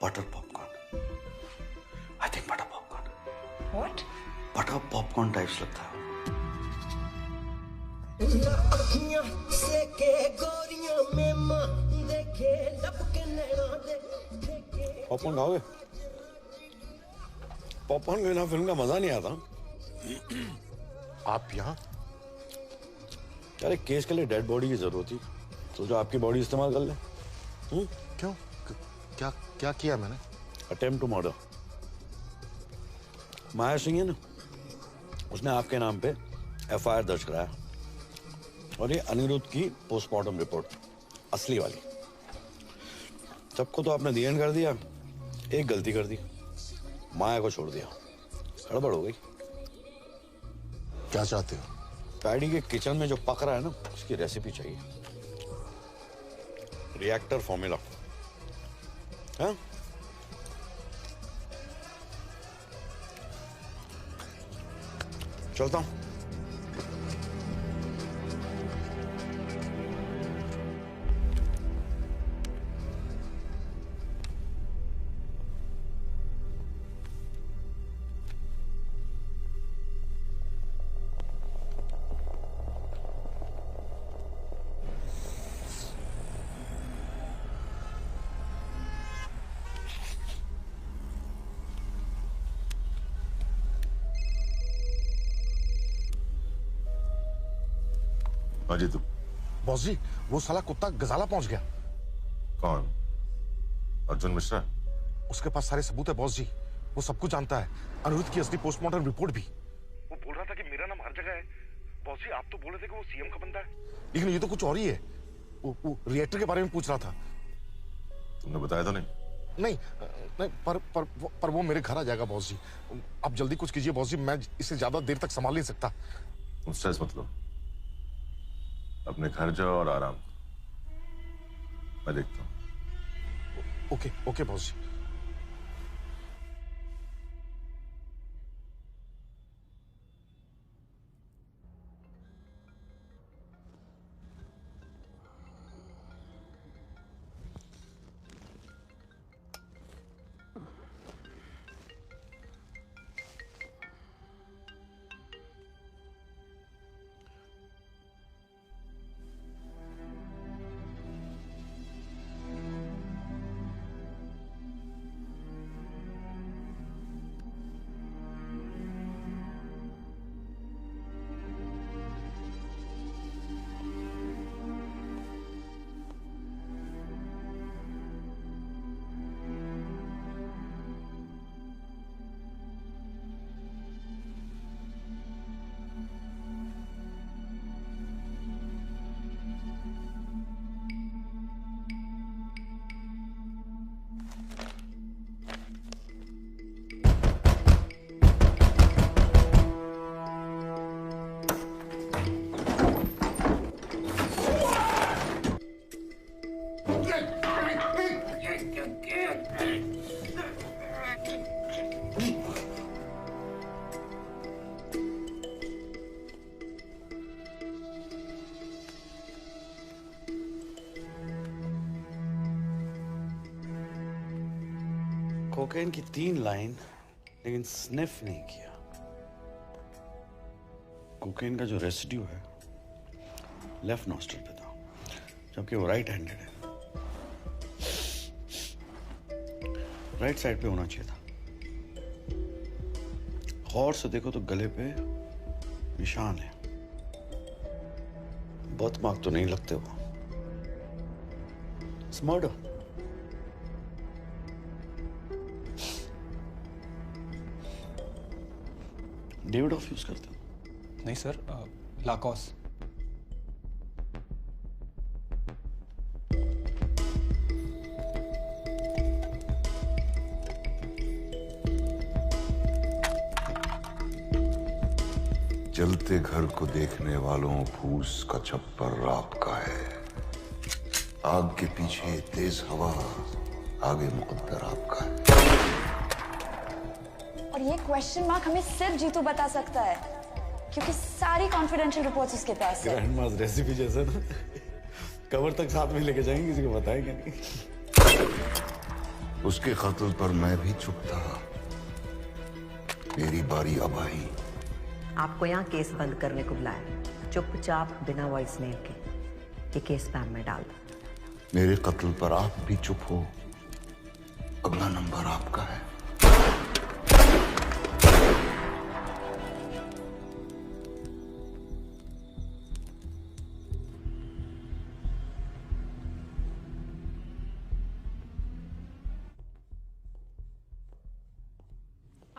[SPEAKER 20] butter popcorn? I think butter popcorn.
[SPEAKER 17] What?
[SPEAKER 20] Butter popcorn types लगता है। पॉपकॉर्न खाओगे? पॉपकॉर्न के बिना फिल्म का मजा नहीं आता।
[SPEAKER 11] आप यहाँ?
[SPEAKER 20] यार एक केस के लिए डेड बॉडी की जरूरत थी, सोचो आपकी बॉडी इस्तेमाल कर ले।
[SPEAKER 11] क्यों? क्या क्या किया मैंने?
[SPEAKER 20] Attempt to murder. Maya Singh है ना, उसने आपके नाम पे एफआईआर दर्ज कराया, और ये अनिरुद्ध की पोस्टमार्टम रिपोर्ट असली वाली। सबको तो आपने दी कर दिया, एक गलती कर दी, माया को छोड़ दिया, गड़बड़ हो गई।
[SPEAKER 11] क्या चाहते हो?
[SPEAKER 20] पैडी के किचन में जो पक रहा है ना, उसकी रेसिपी चाहिए, रिएक्टर फॉर्मूला। हाँ? चलता हूं।
[SPEAKER 1] अजय तू?
[SPEAKER 11] बॉस जी, वो साला कुत्ता गजाला पहुंच गया।
[SPEAKER 1] कौन? अर्जुन मिश्रा?
[SPEAKER 11] उसके पास सारे सबूत है बॉस जी, वो सब कुछ जानता है, अनिरुद्ध की असली पोस्टमार्टम रिपोर्ट भी।
[SPEAKER 4] वो बोल रहा था कि मेरा नाम हर जगह है। बॉस जी, आप तो बोल रहे थे कि वो सीएम का बंदा है।
[SPEAKER 11] लेकिन ये तो कुछ और ही है। वो रिएक्टर के बारे में पूछ रहा था।
[SPEAKER 1] तुमने बताया तो नहीं?
[SPEAKER 11] नहीं, पर वो मेरे घर आ जाएगा बॉस जी। आप जल्दी कुछ कीजिए बॉस जी, मैं इसे ज्यादा देर तक संभाल नहीं सकता।
[SPEAKER 1] तुम स्ट्रेस मत लो, अपने घर जाओ और आराम करो, मैं देखता हूं।
[SPEAKER 11] ओके ओके बॉस जी।
[SPEAKER 20] कोकेन की 3 लाइन, लेकिन स्निफ नहीं किया। कोकेन का जो रेसिड्यू है लेफ्ट नॉस्ट्रल पे था, जबकि वो राइट हैंडेड है। राइट साइड पे होना चाहिए था। गौर से देखो तो गले पे निशान है। बर्थ मार्क तो नहीं लगते वो। It's murder. David of use करते हो?
[SPEAKER 14] नहीं सर, लाकॉस।
[SPEAKER 13] जलते घर को देखने वालों फूस का छप्पर आपका है। आग के पीछे तेज हवा, आगे मुकद्दर आपका है।
[SPEAKER 17] और ये क्वेश्चन मार्क हमें सिर्फ जीतू बता सकता है, क्योंकि सारी कॉन्फिडेंशियल रिपोर्ट्स उसके पास है।
[SPEAKER 20] ग्रैंड मास रेसिपी जैसा ना, कवर तक साथ में लेके जाएंगे, किसी को बताएंगे नहीं।
[SPEAKER 13] उसके कत्ल पर मैं भी चुप था। मेरी बारी अब आई।
[SPEAKER 7] आपको यहाँ केस बंद करने को बुलाया, चुपचाप बिना वॉइसमेल के ये केस स्पैम में डाल दो।
[SPEAKER 13] मेरे कत्ल पर आप भी चुप हो, अगला नंबर आपका है।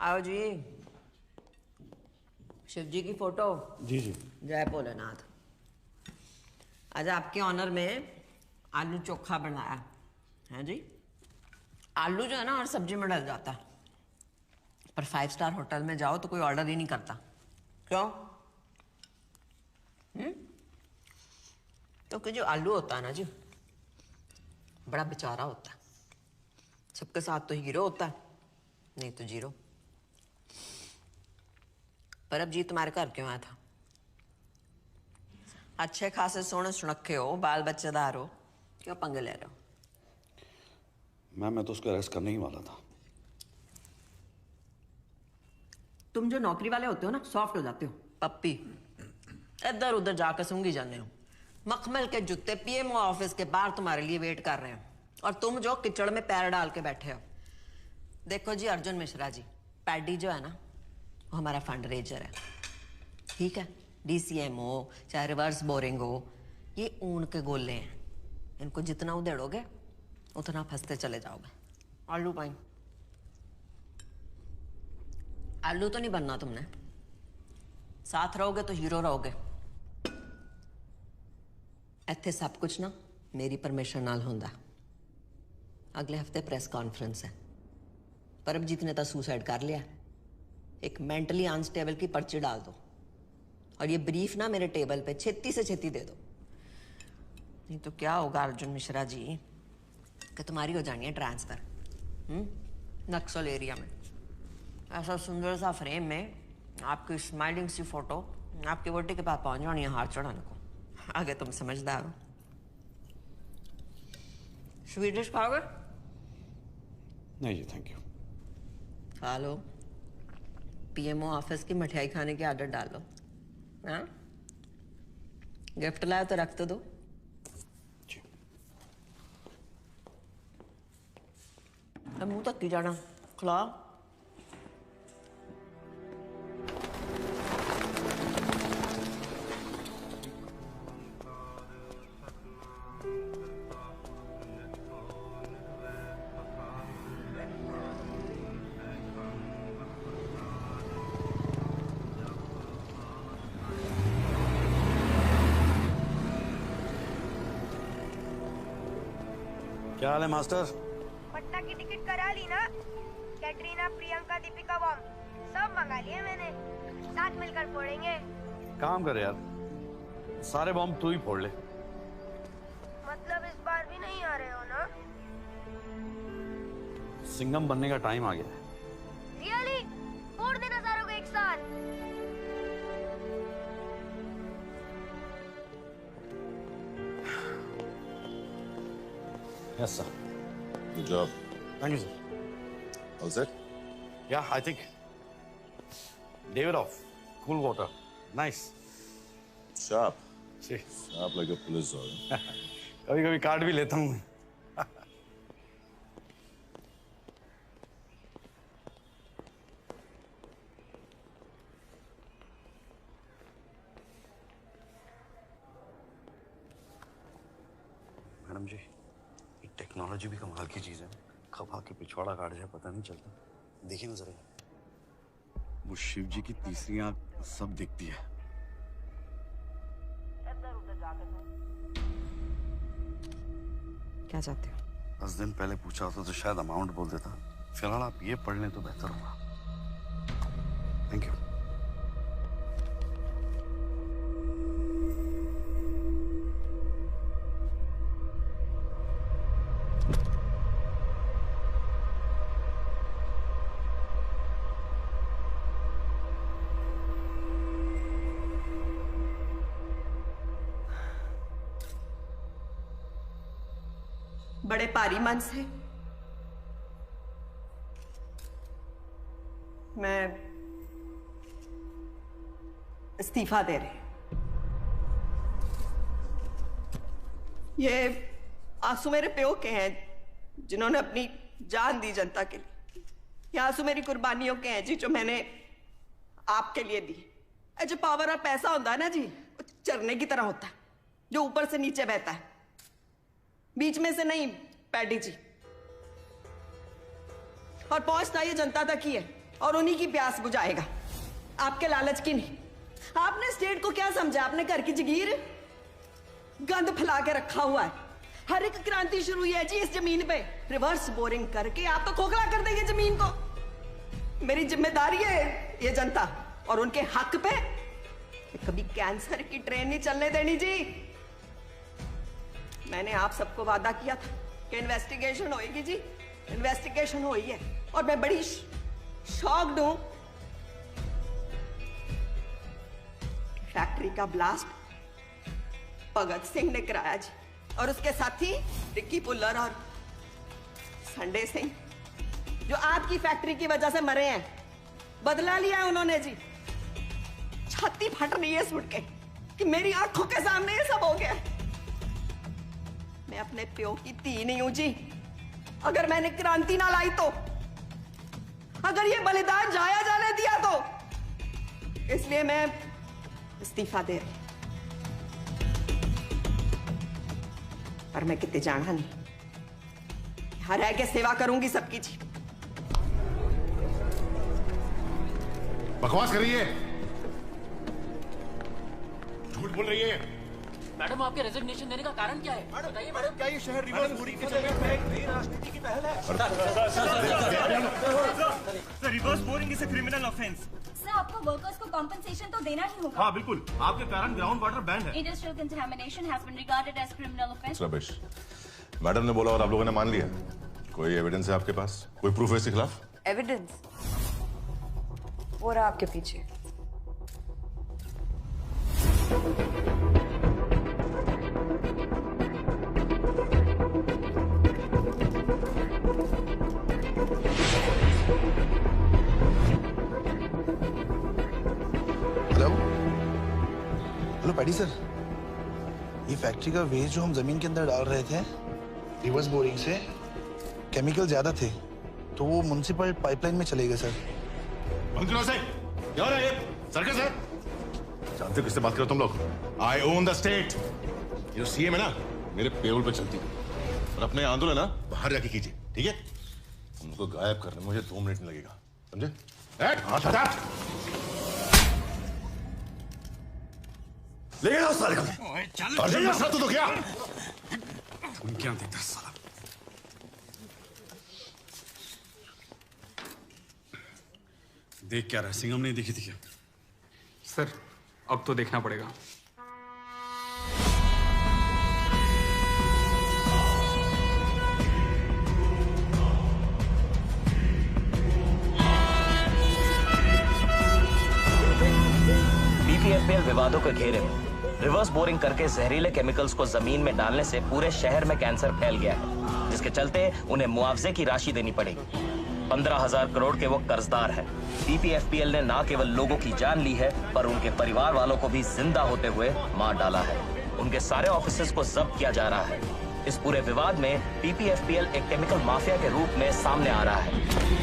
[SPEAKER 7] आओ जी। शिव जी की फोटो।
[SPEAKER 20] जी जी।
[SPEAKER 7] जय भोलेनाथ। आज आपके ऑनर में आलू चोखा बनाया है जी। आलू जो है ना हर सब्जी में डल जाता है, पर 5 स्टार होटल में जाओ तो कोई ऑर्डर ही नहीं करता। क्यों? क्योंकि जो आलू होता है ना जी, बड़ा बेचारा होता है। सबके साथ तो हीरो होता है, नहीं तो जीरो। पर अब जी तुम्हारे घर क्यों आया था? अच्छे खासे सोने सुनखे हो, बाल बच्चेदार हो, क्यों पंगे ले रहे हो?
[SPEAKER 20] मैं तो उसको अरेस्ट करने ही वाला था।
[SPEAKER 7] तुम जो नौकरी वाले होते हो ना, सॉफ्ट हो जाते हो, पप्पी। इधर उधर जाकर सूंघी जाने हो। मखमल के जूते पीएमओ ऑफिस के बाहर तुम्हारे लिए वेट कर रहे हो, और तुम जो किचड़ में पैर डाल के बैठे हो। देखो जी अर्जुन मिश्रा जी, पैडी जो है ना, वो हमारा फंड रेजर है, ठीक है? DCM हो चाहे रिवर्स बोरिंग हो, ये ऊन के गोले हैं। इनको जितना उधेड़ोगे उतना फंसते चले जाओगे। आलू पाइन। आलू तो नहीं बनना तुमने, साथ रहोगे तो हीरो रहोगे। इत्थे सब कुछ ना मेरी परमिशन नाल होंदा। अगले हफ्ते प्रेस कॉन्फ्रेंस है। परमजीत ने तो सुसाइड कर लिया। एक मेंटली अनस्टेबल की पर्ची डाल दो, और ये ब्रीफ ना मेरे टेबल पे छेती से छेती दे दो। नहीं तो क्या होगा अर्जुन मिश्रा जी कि तुम्हारी हो जानी है ट्रांसफर नक्सल एरिया में। ऐसा सुंदर सा फ्रेम में आपकी स्माइलिंग सी फोटो आपकी वोटी के पास पहुंच जानी है हाथ चढ़ाने को। आगे तुम समझदार हो। स्वीट डिश खाओगे?
[SPEAKER 20] नहीं जी थैंक यू।
[SPEAKER 7] खा लो। पीएमओ ऑफिस की मिठाई खाने की आदत डाल लो। हाँ? गिफ्ट लाया तो रख तो दो। अब मुंह तक की जाना, खिला।
[SPEAKER 20] क्या हाल है मास्टर?
[SPEAKER 6] पटना की टिकट करा ली ना? कैटरीना, प्रियंका, दीपिका बॉम्ब सब मंगा लिए मैंने। साथ मिलकर फोड़ेंगे।
[SPEAKER 20] काम कर यार, सारे बॉम्ब तू ही फोड़ ले।
[SPEAKER 6] मतलब इस बार भी नहीं आ रहे हो ना?
[SPEAKER 20] सिंघम बनने का टाइम आ गया है।
[SPEAKER 6] रियली? फोड़ देना सारों को एक साथ।
[SPEAKER 20] Yes sir.
[SPEAKER 13] Good job.
[SPEAKER 20] Thank you sir. All set?
[SPEAKER 18] Yeah, I think. Davidoff, cool water, nice.
[SPEAKER 20] Sharp.
[SPEAKER 18] See.
[SPEAKER 20] Sharp like a police dog.
[SPEAKER 18] कभी-कभी काट भी लेता हूँ। मैडम जी, ये टेक्नोलॉजी भी कमाल की चीज है। कब आके पिछवाड़ा काट जाए पता नहीं चलता। देखिए ना जरा, वो शिव जी की तीसरी आंख सब दिखती है।
[SPEAKER 7] क्या चाहते हो?
[SPEAKER 18] 10 दिन पहले पूछा होता तो शायद अमाउंट बोल देता। फिलहाल आप ये पढ़ लें तो बेहतर होगा। Thank you.
[SPEAKER 7] बड़े पारी मन से मैं इस्तीफा दे रही। ये आंसू मेरे प्यो के हैं जिन्होंने अपनी जान दी जनता के लिए। ये आंसू मेरी कुर्बानियों के हैं जी, जो मैंने आपके लिए दी। जो पावर और पैसा होता है ना जी, वो चरने की तरह होता है जो ऊपर से नीचे बहता है, बीच में से नहीं। पैडी जी, और पहुंचता ये जनता तक ही है और उन्हीं की प्यास बुझाएगा, आपके लालच की नहीं। आपने स्टेट को क्या समझा? आपने घर की जगीर गंद फैला के रखा हुआ है। हर एक क्रांति शुरू हुई है जी इस जमीन पे। रिवर्स बोरिंग करके आप तो खोखला कर देंगे जमीन को। मेरी जिम्मेदारी है ये जनता और उनके हक पे कभी कैंसर की ट्रेन नहीं चलने देनी जी। मैंने आप सबको वादा किया था कि इन्वेस्टिगेशन होएगी जी। इन्वेस्टिगेशन हुई है और मैं बड़ी शॉक्ड हूं। फैक्ट्री का ब्लास्ट भगत सिंह ने कराया जी, और उसके साथी रिक्की पुल्लर और संडे सिंह, जो आपकी फैक्ट्री की वजह से मरे हैं। बदला लिया उन्होंने जी। छाती फट रही है सुन के कि मेरी आंखों के सामने ये सब हो गया। मैं अपने प्यो की धी नहीं हूं जी। अगर मैंने क्रांति ना लाई तो, अगर ये बलिदान जाया जाने दिया तो, इसलिए मैं इस्तीफा दे रही। पर मैं कितने जाना नहीं, यहां रह के सेवा करूंगी सबकी जी।
[SPEAKER 11] बकवास कर रही है, झूठ बोल रही है।
[SPEAKER 19] मैडम, आपके रेजिग्नेशन देने का कारण क्या है? बताइए मैडम।
[SPEAKER 5] क्या ये शहर रिवर्स बोरिंग के चक्कर में एक नई राजनीति की पहल है?
[SPEAKER 19] Sir, reverse boring is a criminal offence.
[SPEAKER 10] Sir, आपको वर्कर्स को कॉम्पेंसेशन तो देना ही होगा।
[SPEAKER 5] हाँ बिल्कुल, आपके कारण ग्राउंड वाटर बैंड है।
[SPEAKER 10] Industrial contamination has been regarded as criminal offence.
[SPEAKER 20] Rubbish. Madam ने बोला और आप लोगों ने मान लिया। कोई एविडेंस है आपके पास? कोई प्रूफ है इसके खिलाफ?
[SPEAKER 17] एविडेंस वो रहा आपके पीछे।
[SPEAKER 21] हेलो पैडी सर, ये फैक्ट्री का वेस्ट जो हम जमीन के अंदर डाल रहे थे रिवर्स बोरिंग से, केमिकल ज्यादा थे तो वो म्युनिसिपल पाइपलाइन में चले गए सर।
[SPEAKER 11] क्या है ये? सर्कस है? जानते हो किससे बात करो तुम लोग? आई ओन द स्टेट। ये सीएम है ना, मेरे पेरोल पे चलती है। और अपने आंदोलन ना बाहर जाके कीजिए, ठीक है? उनको गायब करने में मुझे 2 मिनट नहीं लगेगा, समझे? हाथ हटा। ले गया साले को। अर्जुन मसला तो क्या?
[SPEAKER 18] तुम क्या देखता साला? देख क्या रहा? सिंघम नहीं दिखी थी क्या?
[SPEAKER 14] सर, अब तो देखना पड़ेगा।
[SPEAKER 23] बीपीएफपीएल विवादों के घेरे में रिवर्स बोरिंग करके जहरीले केमिकल्स को जमीन में डालने से पूरे शहर में कैंसर फैल गया है, जिसके चलते उन्हें मुआवजे की राशि देनी पड़ेगी। 15,000 करोड़ के वो कर्जदार हैं। पीपीएफपीएल ने न केवल लोगों की जान ली है, पर उनके परिवार वालों को भी जिंदा होते हुए मार डाला है। उनके सारे ऑफिसेज को जब्त किया जा रहा है। इस पूरे विवाद में पीपीएफपीएल एक केमिकल माफिया के रूप में सामने आ रहा है।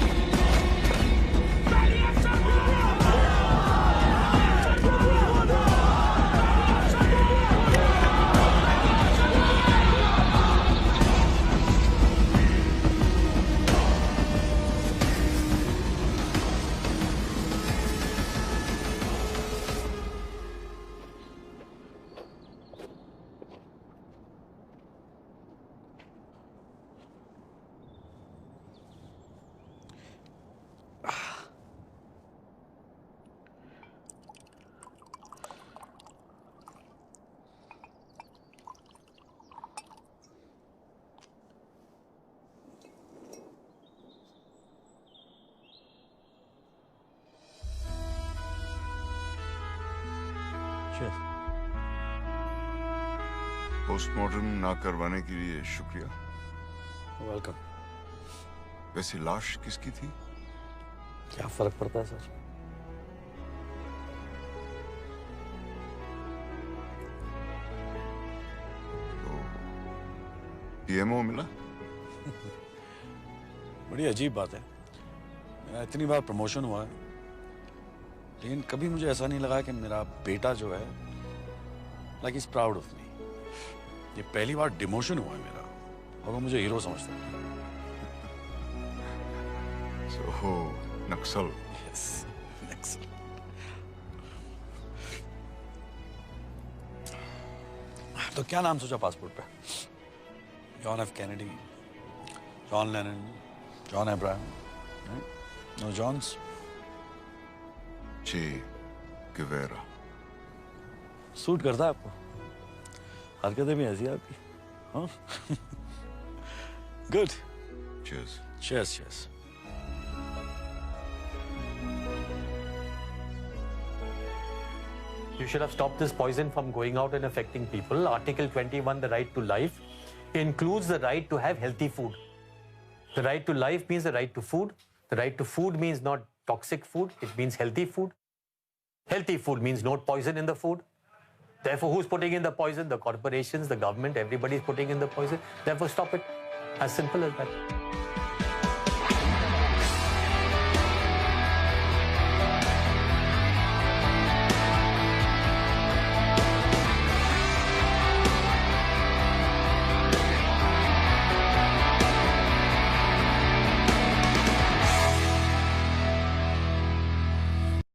[SPEAKER 13] पोस्टमार्टम ना करवाने के लिए शुक्रिया।
[SPEAKER 20] वेलकम।
[SPEAKER 13] वैसे लाश किसकी थी?
[SPEAKER 20] क्या फर्क पड़ता है सर?
[SPEAKER 13] तो पीएमओ मिला?
[SPEAKER 20] बड़ी अजीब बात है। मेरा इतनी बार प्रमोशन हुआ है, लेकिन कभी मुझे ऐसा नहीं लगा कि मेरा बेटा जो है like is proud of me. ये पहली बार डिमोशन हुआ है मेरा और वो मुझे हीरो समझता है।
[SPEAKER 13] So, नक्सल।
[SPEAKER 20] Yes, नक्सल। तो क्या नाम सोचा पासपोर्ट पे? John F Kennedy, John Lennon, John Abraham, no Johns?
[SPEAKER 13] Che Guevara.
[SPEAKER 20] Suit करता है आपको? हरकतें भी ऐसी आपकी, हाँ? Good.
[SPEAKER 13] Cheers.
[SPEAKER 20] Cheers, cheers.
[SPEAKER 2] You should have stopped this poison from going out and affecting people. Article 21, the right to life, includes the right to have healthy food. The right to life means the right to food. The right to food means not toxic food. It means healthy food. Healthy food means no poison in the food. Therefore, who's putting in the poison? The corporations, the government, everybody's putting in the poison. Therefore, stop it. As simple as that.